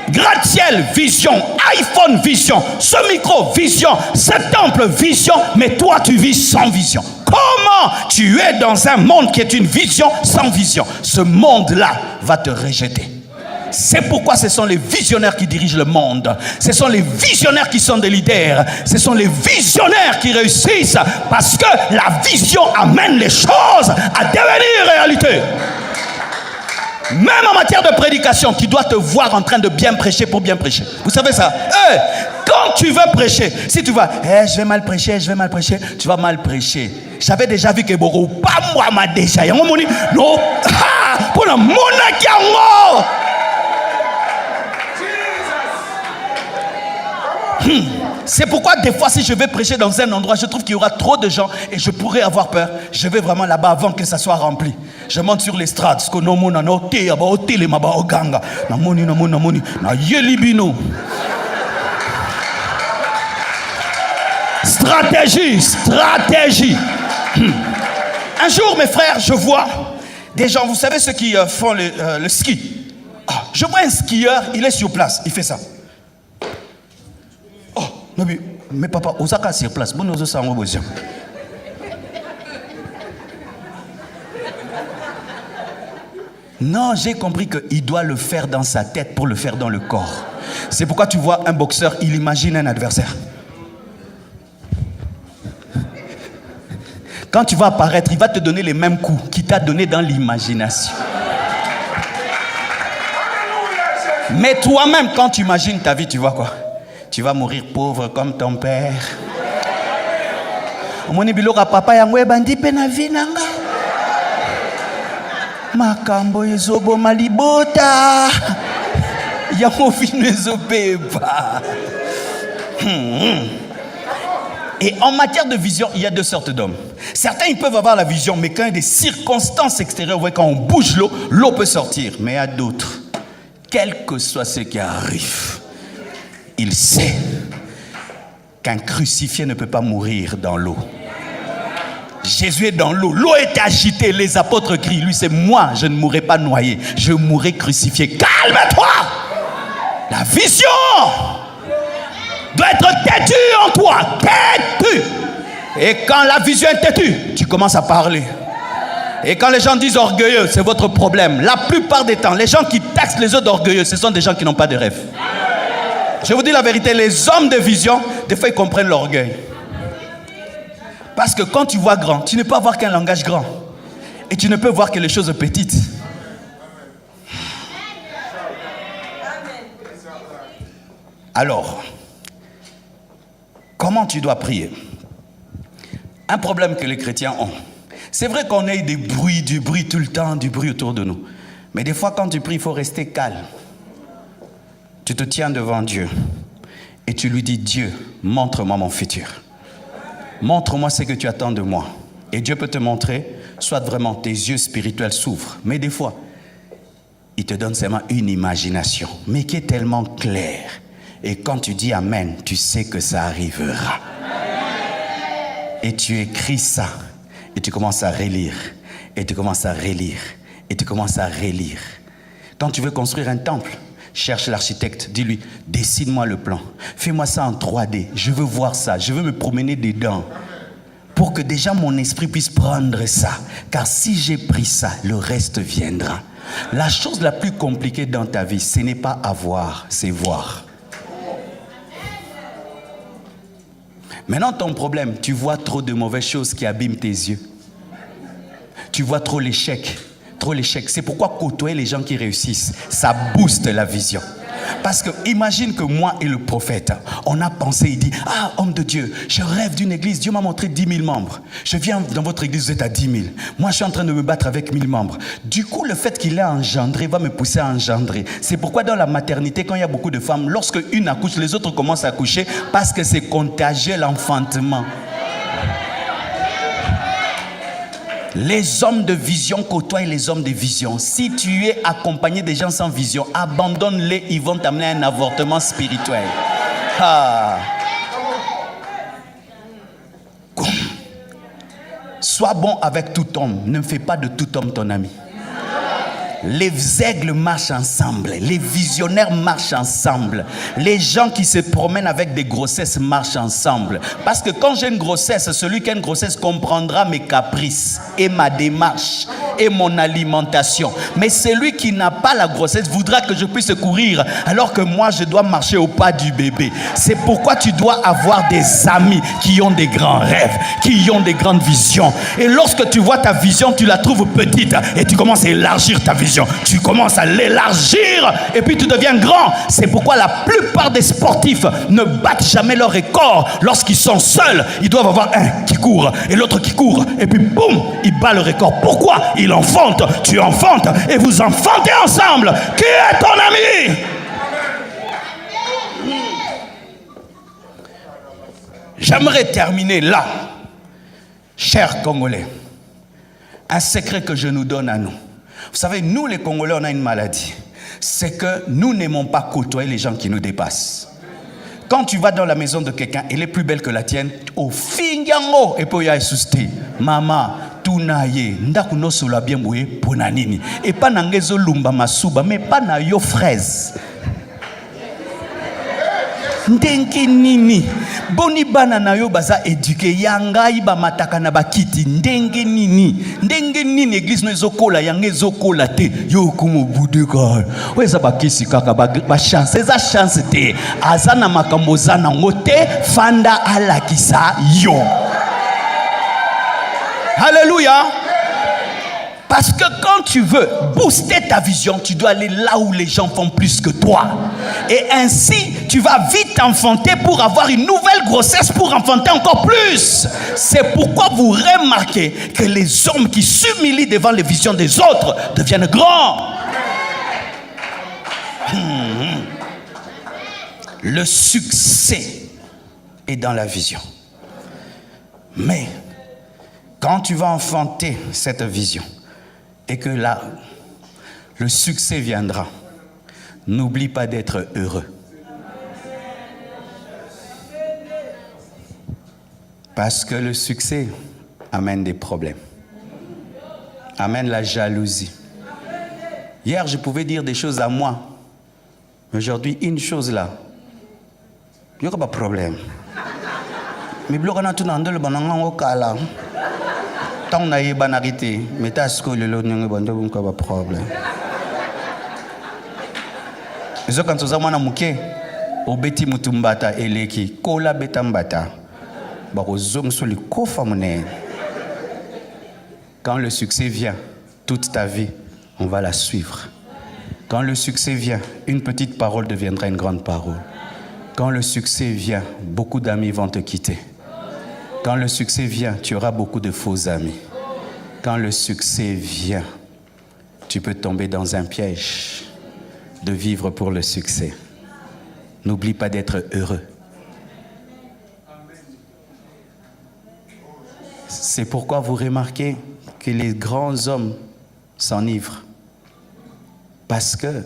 Speaker 2: Gratte-ciel, vision. iPhone, vision. Ce micro, vision. Ce temple, vision. Mais toi, tu vis sans vision. Comment tu es dans un monde qui est une vision sans vision? Ce monde-là va te rejeter. C'est pourquoi ce sont les visionnaires qui dirigent le monde. Ce sont les visionnaires qui sont des leaders. Ce sont les visionnaires qui réussissent parce que la vision amène les choses à devenir réalité. Même en matière de prédication, tu dois te voir en train de bien prêcher pour bien prêcher. Vous savez ça? Quand tu veux prêcher, si tu vas, je vais mal prêcher, tu vas mal prêcher. J'avais déjà vu que Boro, pas moi, m'a déjà. Non, pour le monde. C'est pourquoi des fois si je vais prêcher dans un endroit, je trouve qu'il y aura trop de gens et je pourrais avoir peur. Je vais vraiment là-bas avant que ça soit rempli. Je monte sur l'estrade. Stratégie. Un jour mes frères, je vois des gens, vous savez ceux qui font le ski. Je vois un skieur, il est sur place, il fait ça. Mais papa, Osaka sur place. Non, j'ai compris qu'il doit le faire dans sa tête pour le faire dans le corps. C'est pourquoi tu vois un boxeur, il imagine un adversaire. Quand tu vas apparaître, il va te donner les mêmes coups qu'il t'a donné dans l'imagination. Mais toi-même, quand tu imagines ta vie, tu vois quoi? Tu vas mourir pauvre comme ton père. Omoni biloka papa yango ebandi pe na vie nanga. Makambo ezobo malibota. Yango vino ezobeba. Et en matière de vision, il y a deux sortes d'hommes. Certains, ils peuvent avoir la vision, mais quand il y a des circonstances extérieures, quand on bouge l'eau, l'eau peut sortir. Mais il y a d'autres, quel que soit ce qui arrive, il sait qu'un crucifié ne peut pas mourir dans l'eau. Jésus est dans l'eau, l'eau est agitée, les apôtres crient, lui c'est moi, je ne mourrai pas noyé, je mourrai crucifié. Calme-toi! La vision doit être têtue en toi, têtue. Et quand la vision est têtue, tu commences à parler. Et quand les gens disent orgueilleux, c'est votre problème. La plupart des temps, les gens qui taxent les autres d'orgueilleux, ce sont des gens qui n'ont pas de rêve. Je vous dis la vérité, les hommes de vision, des fois ils comprennent l'orgueil. Parce que quand tu vois grand, tu ne peux avoir qu'un langage grand. Et tu ne peux voir que les choses petites. Alors, comment tu dois prier? Un problème que les chrétiens ont. C'est vrai qu'on ait du bruit tout le temps, du bruit autour de nous. Mais des fois, quand tu pries, il faut rester calme. Tu te tiens devant Dieu et tu lui dis, Dieu, montre-moi mon futur. Montre-moi ce que tu attends de moi. Et Dieu peut te montrer, soit vraiment tes yeux spirituels s'ouvrent. Mais des fois, il te donne seulement une imagination, mais qui est tellement claire. Et quand tu dis Amen, tu sais que ça arrivera. Et tu écris ça. Et tu commences à relire. Et tu commences à relire. Et tu commences à relire. Quand tu veux construire un temple, cherche l'architecte, dis-lui, dessine-moi le plan. Fais-moi ça en 3D. Je veux voir ça. Je veux me promener dedans. Pour que déjà mon esprit puisse prendre ça. Car si j'ai pris ça, le reste viendra. La chose la plus compliquée dans ta vie, ce n'est pas avoir, c'est voir. Maintenant, ton problème, tu vois trop de mauvaises choses qui abîment tes yeux. Tu vois trop l'échec. Trop l'échec. C'est pourquoi côtoyer les gens qui réussissent, ça booste la vision. Parce que imagine que moi et le prophète, on a pensé, il dit, ah, homme de Dieu, je rêve d'une église, Dieu m'a montré 10 000 membres. Je viens dans votre église, vous êtes à 10 000. Moi, je suis en train de me battre avec 1000 membres. Du coup, le fait qu'il ait engendré va me pousser à engendrer. C'est pourquoi dans la maternité, quand il y a beaucoup de femmes, lorsque une accouche, les autres commencent à accoucher parce que c'est contagieux l'enfantement. Les hommes de vision côtoient les hommes de vision. Si tu es accompagné des gens sans vision, abandonne-les, ils vont t'amener à un avortement spirituel. Ah. Sois bon avec tout homme, ne fais pas de tout homme ton ami. Les aigles marchent ensemble, les visionnaires marchent ensemble, les gens qui se promènent avec des grossesses marchent ensemble. Parce que quand j'ai une grossesse, celui qui a une grossesse comprendra mes caprices et ma démarche et mon alimentation. Mais celui qui n'a pas la grossesse voudra que je puisse courir alors que moi je dois marcher au pas du bébé. C'est pourquoi tu dois avoir des amis qui ont des grands rêves, qui ont des grandes visions. Et lorsque tu vois ta vision, tu la trouves petite et tu commences à élargir ta vision. Tu commences à l'élargir et puis tu deviens grand. C'est pourquoi la plupart des sportifs ne battent jamais leur record. Lorsqu'ils sont seuls, ils doivent avoir un qui court et l'autre qui court et puis boum, il bat le record. Pourquoi? Il enfante, tu enfantes et vous enfantez ensemble. Qui est ton ami? J'aimerais terminer là. Chers Congolais, un secret que je nous donne à nous. Vous savez, nous les Congolais, on a une maladie. C'est que nous n'aimons pas côtoyer les gens qui nous dépassent. Quand tu vas dans la maison de quelqu'un, elle est plus belle que la tienne, au fingango, et puis il y a susté. Maman, tunaye, ndakuno sola bien boué, ponanini. Et pas nangezo lumba masuba, mais pas na yo fraise. Ndenge nini boni bana na yo baza éduqué yanga iba mataka na bakiti ndenge nini église no ezokola yanga ezokola te yo kumu budeka weza bakisi kaka ba chance eza chance te azana makambo zana ngote fanda alakisa yo. Alléluia. Parce que quand tu veux booster ta vision, tu dois aller là où les gens font plus que toi. Et ainsi, tu vas vite enfanter pour avoir une nouvelle grossesse pour enfanter encore plus. C'est pourquoi vous remarquez que les hommes qui s'humilient devant les visions des autres deviennent grands. Le succès est dans la vision.
Speaker 1: Mais quand tu vas enfanter cette vision et que là, le succès viendra, n'oublie pas d'être heureux. Parce que le succès amène des problèmes, amène la jalousie. Hier, je pouvais dire des choses à moi. Aujourd'hui, une chose là, il n'y a pas de problème. Mais si on a tout le monde, tant on a eu banarité, mais t'as ce que le lot n'y a pas de problème. Et quand on a moi na muke, au beti mutumbata eleki, kola betambata, bako zong sur le kofa monnaie. Quand le succès vient, toute ta vie, on va la suivre. Quand le succès vient, une petite parole deviendra une grande parole. Quand le succès vient, beaucoup d'amis vont te quitter. Quand le succès vient, tu auras beaucoup de faux amis. Quand le succès vient, tu peux tomber dans un piège de vivre pour le succès. N'oublie pas d'être heureux. C'est pourquoi vous remarquez que les grands hommes s'enivrent. Parce que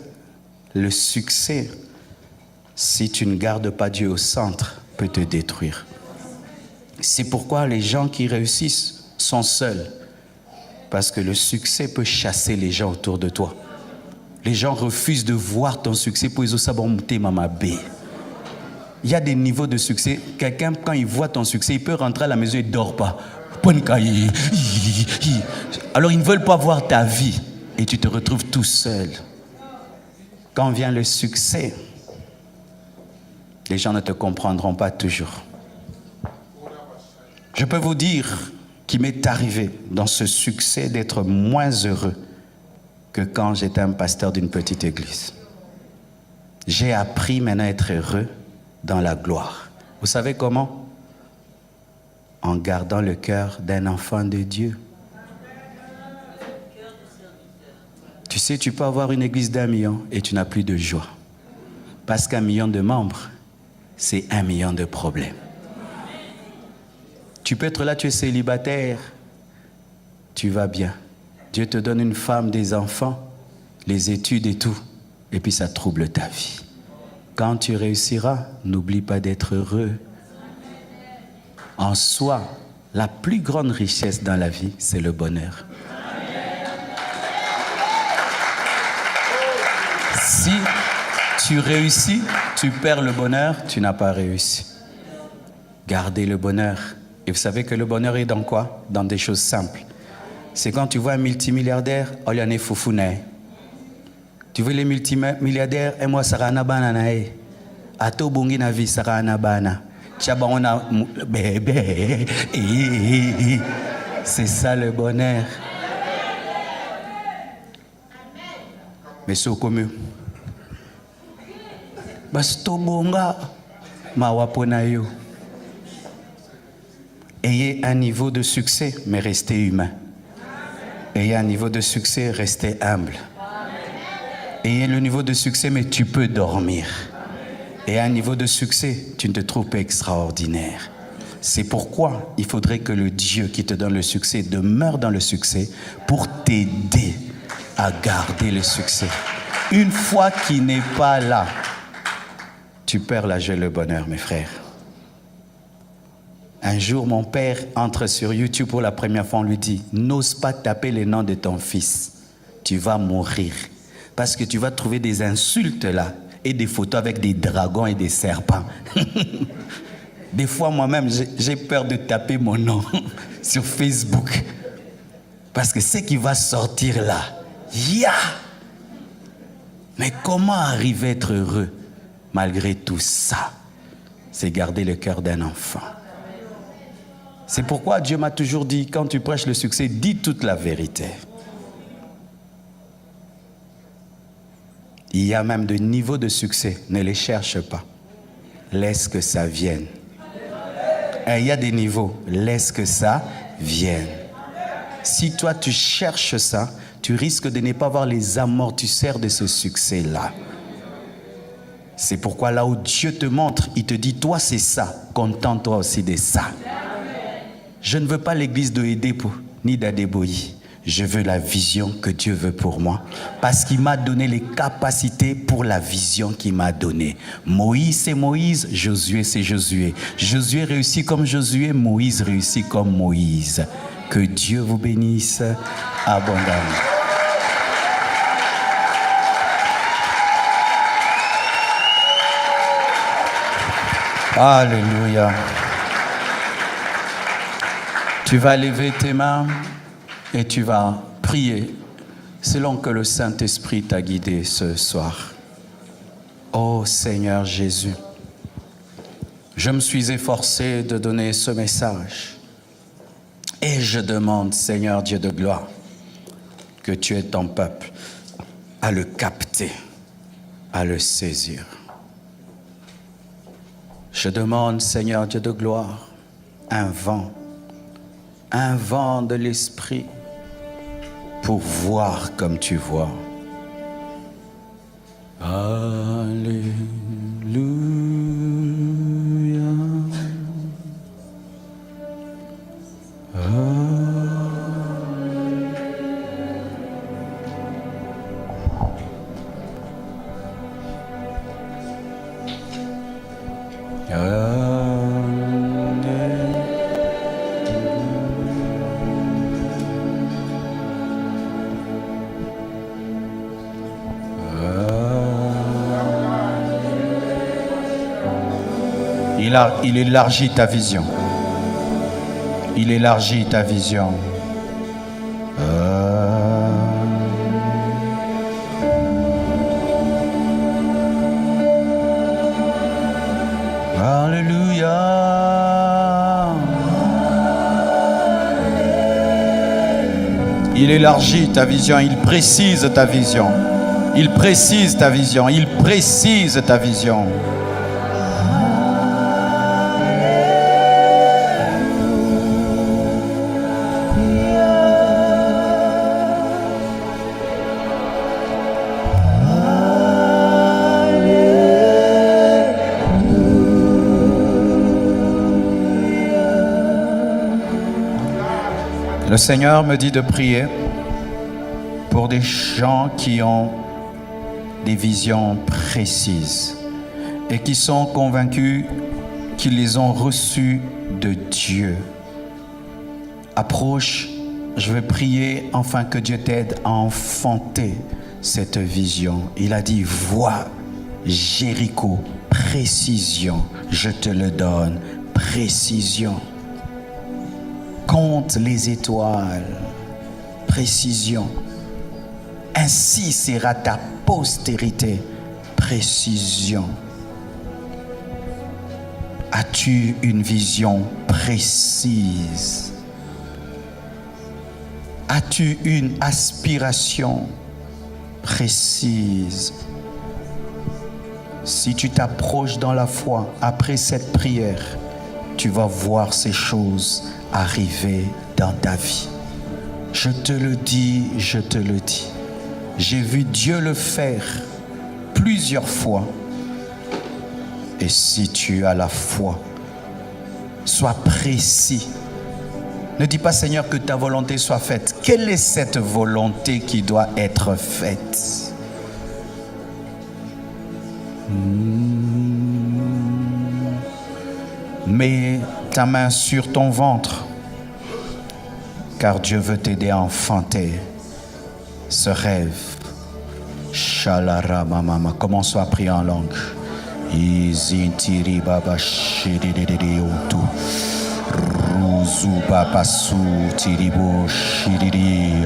Speaker 1: le succès, si tu ne gardes pas Dieu au centre, peut te détruire. C'est pourquoi les gens qui réussissent sont seuls. Parce que le succès peut chasser les gens autour de toi. Les gens refusent de voir ton succès pour ils savoir monter mama B. Il y a des niveaux de succès. Quelqu'un, quand il voit ton succès, il peut rentrer à la maison et ne dort pas. Alors ils ne veulent pas voir ta vie et tu te retrouves tout seul. Quand vient le succès, les gens ne te comprendront pas toujours. Je peux vous dire qu'il m'est arrivé dans ce succès d'être moins heureux que quand j'étais un pasteur d'une petite église. J'ai appris maintenant à être heureux dans la gloire. Vous savez comment? En gardant le cœur d'un enfant de Dieu. Tu sais, tu peux avoir une église d'1 million et tu n'as plus de joie. Parce qu'1 million de membres, c'est 1 million de problèmes. Tu peux être là, tu es célibataire, tu vas bien. Dieu te donne une femme, des enfants, les études et tout, et puis ça trouble ta vie. Quand tu réussiras, n'oublie pas d'être heureux. En soi, la plus grande richesse dans la vie, c'est le bonheur. Si tu réussis, tu perds le bonheur, tu n'as pas réussi. Gardez le bonheur. Et vous savez que le bonheur est dans quoi? Dans des choses simples. C'est quand tu vois un multimilliardaire, oh, il y en a foufouné. Tu vois les multimilliardaires, et moi, ça rana bananae. Ato bungi na vie, ça rana bana. Tchaba, on a bébé. C'est ça le bonheur. Mais c'est comme Basto bonga, ma waponayo. Ayez un niveau de succès, mais restez humain. Ayez un niveau de succès, restez humble. Ayez le niveau de succès, mais tu peux dormir. Et à un niveau de succès, tu ne te trouves pas extraordinaire. C'est pourquoi il faudrait que le Dieu qui te donne le succès demeure dans le succès pour t'aider à garder le succès. Une fois qu'il n'est pas là, tu perds la joie et le bonheur, mes frères. Un jour, mon père entre sur YouTube pour la première fois, on lui dit « N'ose pas taper les noms de ton fils, tu vas mourir. Parce que tu vas trouver des insultes là et des photos avec des dragons et des serpents. » Des fois, moi-même, j'ai peur de taper mon nom sur Facebook. Parce que ce qui va sortir là, mais comment arriver à être heureux malgré tout ça? C'est garder le cœur d'un enfant. C'est pourquoi Dieu m'a toujours dit, quand tu prêches le succès, dis toute la vérité. Il y a même de niveaux de succès, ne les cherche pas. Laisse que ça vienne. Et il y a des niveaux, laisse que ça vienne. Si toi tu cherches ça, tu risques de ne pas voir les amortisseurs de ce succès-là. C'est pourquoi là où Dieu te montre, il te dit, toi c'est ça, contente-toi aussi de ça. Je ne veux pas l'église de Edepo, ni d'Adeboyi. Je veux la vision que Dieu veut pour moi. Parce qu'il m'a donné les capacités pour la vision qu'il m'a donnée. Moïse, c'est Moïse. Josué, c'est Josué. Josué réussit comme Josué. Moïse réussit comme Moïse. Que Dieu vous bénisse abondamment. Alléluia. Tu vas lever tes mains et tu vas prier selon que le Saint-Esprit t'a guidé ce soir. Ô Seigneur Jésus, je me suis efforcé de donner ce message et je demande, Seigneur Dieu de gloire, que tu aides ton peuple à le capter, à le saisir. Je demande, Seigneur Dieu de gloire, un vent de l'esprit pour voir comme tu vois. Alléluia. Il élargit ta vision. Il élargit ta vision. Alléluia. Il élargit ta vision. Il précise ta vision. Il précise ta vision. Il précise ta vision. Le Seigneur me dit de prier pour des gens qui ont des visions précises et qui sont convaincus qu'ils les ont reçues de Dieu. Approche, je vais prier afin que Dieu t'aide à enfanter cette vision. Il a dit, vois Jéricho, précision, je te le donne, précision. Compte les étoiles, précision. Ainsi sera ta postérité, précision. As-tu une vision précise? As-tu une aspiration précise? Si tu t'approches dans la foi après cette prière, tu vas voir ces choses arriver dans ta vie. Je te le dis, je te le dis. J'ai vu Dieu le faire plusieurs fois. Et si tu as la foi, sois précis. Ne dis pas, Seigneur, que ta volonté soit faite. Quelle est cette volonté qui doit être faite? Mets ta main sur ton ventre, car Dieu veut t'aider à enfanter ce rêve. Shalaramamama. Commençons à prier en langue. Izintiri baba shiriri otu. Ruzu baba su tiribo shiriri.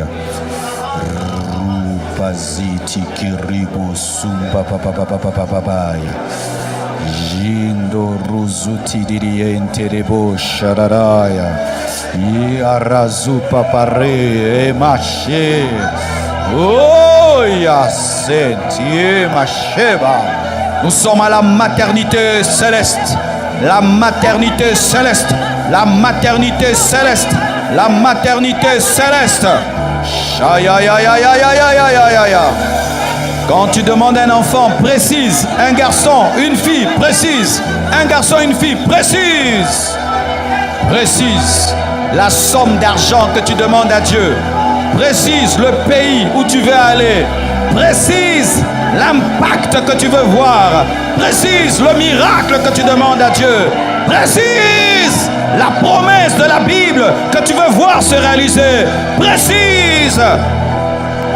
Speaker 1: Rupaziti kiribo sumba papa papa papa. Jindo ruzuti diriente rebo shararaya. Iarazu papare e mache. Oh yasenti macheba. Nous sommes à la maternité céleste. La maternité céleste. La maternité céleste. La maternité céleste. Shaya ya ya ya ya ya ya ya ya. Quand tu demandes un enfant, précise. Un garçon, une fille, précise. Un garçon, une fille, précise. Précise.
Speaker 2: la somme d'argent que tu demandes à Dieu. Précise le pays où tu veux aller. Précise l'impact que tu veux voir. Précise le miracle que tu demandes à Dieu. Précise la promesse de la Bible que tu veux voir se réaliser. Précise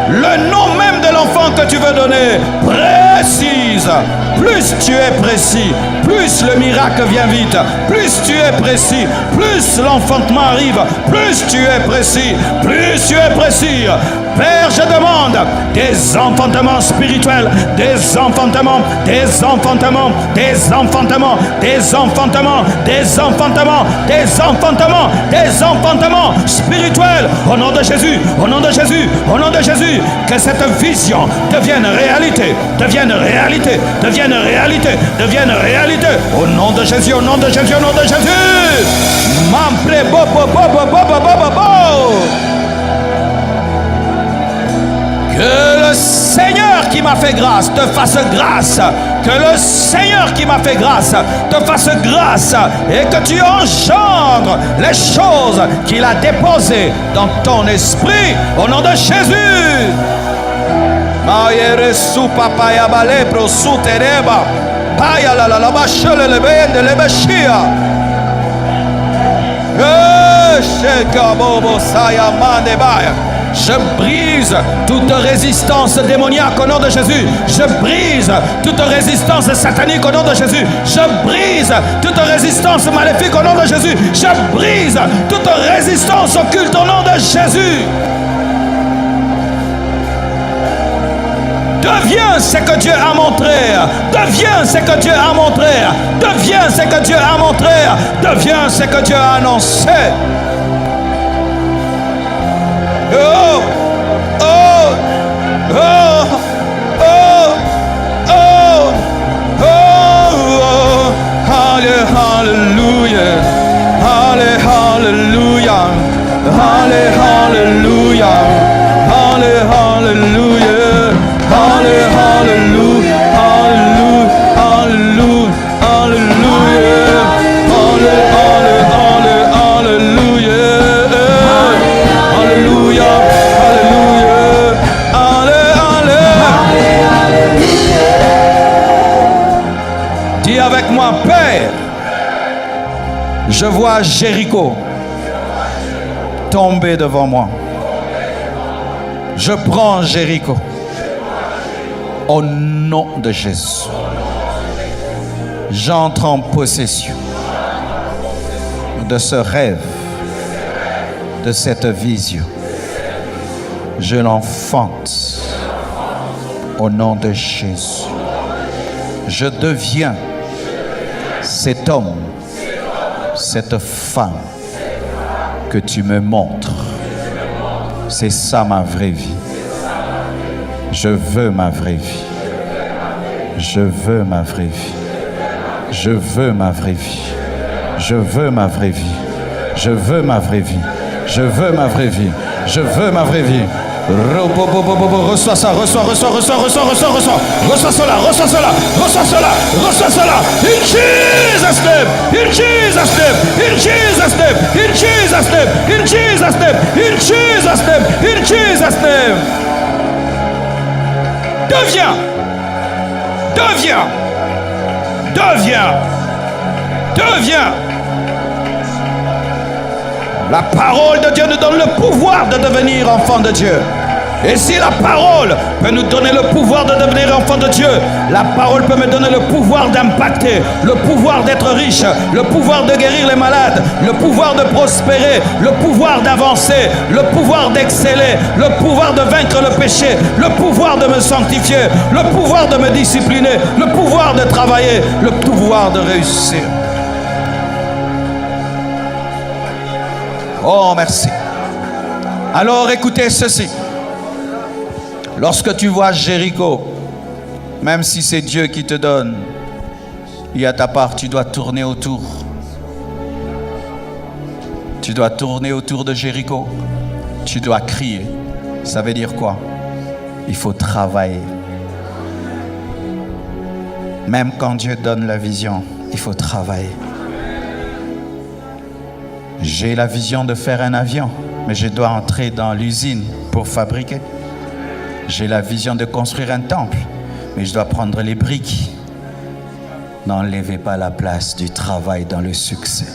Speaker 2: le nom même de l'enfant que tu veux donner. Précise. Plus tu es précis, plus le miracle vient vite. Plus tu es précis, plus l'enfantement arrive. Plus tu es précis, plus tu es précis. Père, je demande des enfantements spirituels, des enfantements, des enfantements, des enfantements, des enfantements, des enfantements, des enfantements, des enfantements spirituels. Au nom de Jésus, au nom de Jésus, au nom de Jésus, que cette vision devienne réalité, devienne réalité, devienne réalité, devienne réalité. Au nom de Jésus, au nom de Jésus, au nom de Jésus. Mample bo bo bo bo bo bo bo bo. Que le Seigneur qui m'a fait grâce te fasse grâce. Que le Seigneur qui m'a fait grâce te fasse grâce. Et que tu engendres les choses qu'il a déposées dans ton esprit. Au nom de Jésus. Je brise toute résistance démoniaque au nom de Jésus. Je brise toute résistance satanique au nom de Jésus. Je brise toute résistance maléfique au nom de Jésus. Je brise toute résistance occulte au nom de Jésus. Deviens ce que Dieu a montré. Deviens ce que Dieu a montré. Deviens ce que Dieu a montré. Deviens ce que Dieu a annoncé. Oh, oh, oh, oh, oh, oh, hallelujah, hallelujah, hallelujah, hallelujah. Hallelujah, hallelujah, hallelujah, hallelujah. Dis avec moi, Père, je vois Jéricho tomber devant moi. Je prends Jéricho. Au nom de Jésus, j'entre en possession de ce rêve, de cette vision. Je l'enfante au nom de Jésus. Je deviens cet homme, cette femme que tu me montres. C'est ça ma vraie vie. Je veux ma vraie vie. Je veux ma vraie vie. Je veux ma vraie vie. Je veux ma vraie vie. Je veux ma vraie vie. Je veux ma vraie vie. Je veux ma vraie vie. Reçois ça, reçois cela, reçois cela. In Jesus' name, in Jesus' name, in Jesus' name, in Jesus' name, in Jesus' name, in Jesus' name, in Jesus' name. Deviens. La parole de Dieu nous donne le pouvoir de devenir enfant de Dieu. Et si la parole peut nous donner le pouvoir de devenir enfant de Dieu, la parole peut me donner le pouvoir d'impacter, le pouvoir d'être riche, le pouvoir de guérir les malades, le pouvoir de prospérer, le pouvoir d'avancer, le pouvoir d'exceller, le pouvoir de vaincre le péché, le pouvoir de me sanctifier, le pouvoir de me discipliner, le pouvoir de travailler, le pouvoir de réussir. Oh, merci. Alors écoutez ceci. Lorsque tu vois Jéricho, même si c'est Dieu qui te donne, il y a ta part, tu dois tourner autour. Tu dois tourner autour de Jéricho. Tu dois crier. Ça veut dire quoi? Il faut travailler. Même quand Dieu donne la vision, il faut travailler.
Speaker 1: J'ai la vision de faire un avion, mais je dois entrer dans l'usine pour fabriquer. J'ai la vision de construire un temple, mais je dois prendre les briques. N'enlevez pas la place du travail dans le succès.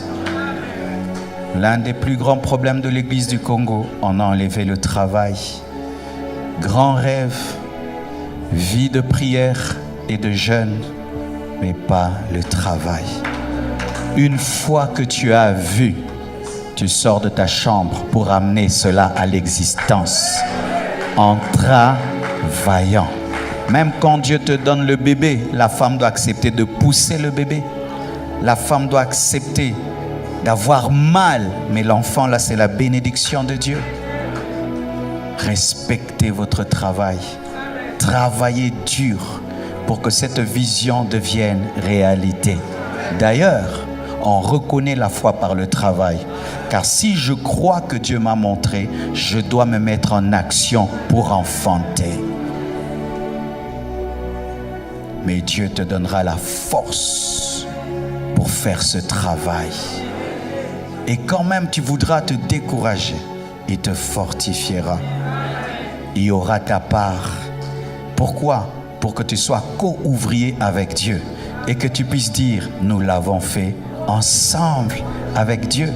Speaker 1: L'un des plus grands problèmes de l'Église du Congo, on a enlevé le travail. Grand rêve, vie de prière et de jeûne, mais pas le travail. Une fois que tu as vu, tu sors de ta chambre pour amener cela à l'existence en travaillant. Même quand Dieu te donne le bébé, la femme doit accepter de pousser le bébé. La femme doit accepter d'avoir mal, mais l'enfant là, c'est la bénédiction de Dieu. Respectez votre travail. Travaillez dur pour que cette vision devienne réalité. D'ailleurs, on reconnaît la foi par le travail. Car si je crois que Dieu m'a montré, je dois me mettre en action pour enfanter. Mais Dieu te donnera la force pour faire ce travail. Et quand même tu voudras te décourager, il te fortifiera. Il y aura ta part. Pourquoi? Pour que tu sois co-ouvrier avec Dieu et que tu puisses dire, nous l'avons fait ensemble avec Dieu.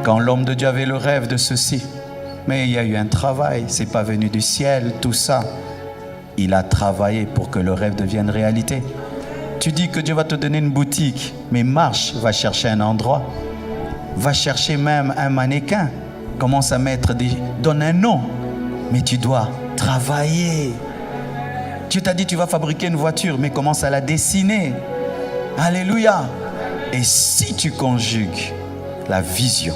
Speaker 1: Quand l'homme de Dieu avait le rêve de ceci, mais il y a eu un travail, c'est pas venu du ciel, tout ça. Il a travaillé pour que le rêve devienne réalité. Tu dis que Dieu va te donner une boutique, mais marche, va chercher un endroit. Va chercher même un mannequin. Commence à mettre donne un nom. Mais tu dois travailler. Dieu t'a dit tu vas fabriquer une voiture, mais commence à la dessiner. Alléluia. Et si tu conjugues la vision,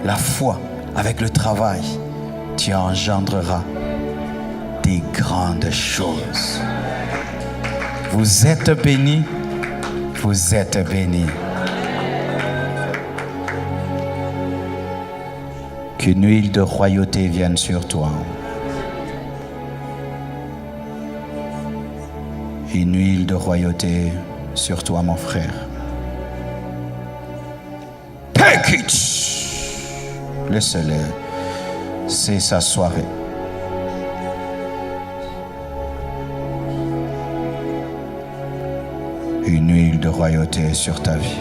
Speaker 1: la foi avec le travail, tu engendreras des grandes choses. Vous êtes bénis, vous êtes bénis. Qu'une huile de royauté vienne sur toi. Une huile de royauté sur toi, mon frère. Take it! Laisse-le. C'est sa soirée. Une huile de royauté sur ta vie.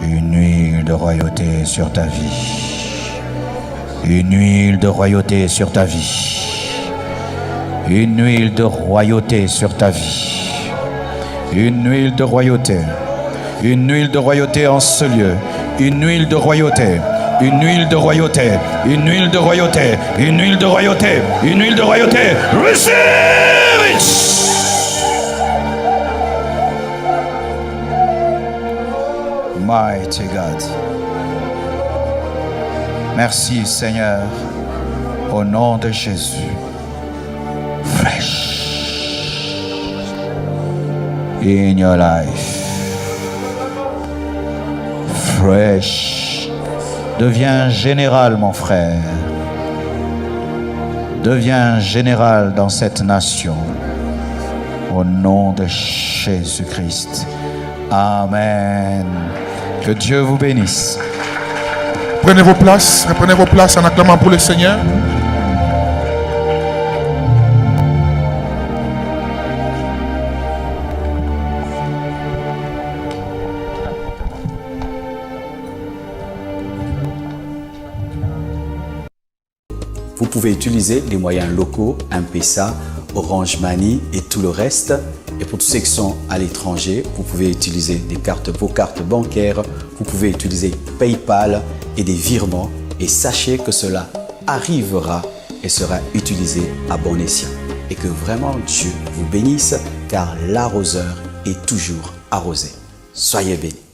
Speaker 1: Une huile de royauté sur ta vie. Une huile de royauté sur ta vie. Une huile de royauté sur ta vie. Une huile de royauté. Une huile de royauté en ce lieu. Une huile de royauté. Une huile de royauté. Une huile de royauté. Une huile de royauté. Une huile de royauté. Receive it! Mighty God. Merci Seigneur, au nom de Jésus. Fresh in your life. Fresh. Deviens général, mon frère. Deviens général dans cette nation. Au nom de Jésus-Christ. Amen. Que Dieu vous bénisse.
Speaker 3: Prenez vos places en acclamant pour le Seigneur.
Speaker 4: Vous pouvez utiliser les moyens locaux, M-Pesa, Orange Money et tout le reste. Et pour tous ceux qui sont à l'étranger, vous pouvez utiliser vos cartes bancaires, vous pouvez utiliser PayPal et des virements. Et sachez que cela arrivera et sera utilisé à bon escient. Et que vraiment Dieu vous bénisse car l'arroseur est toujours arrosé. Soyez bénis.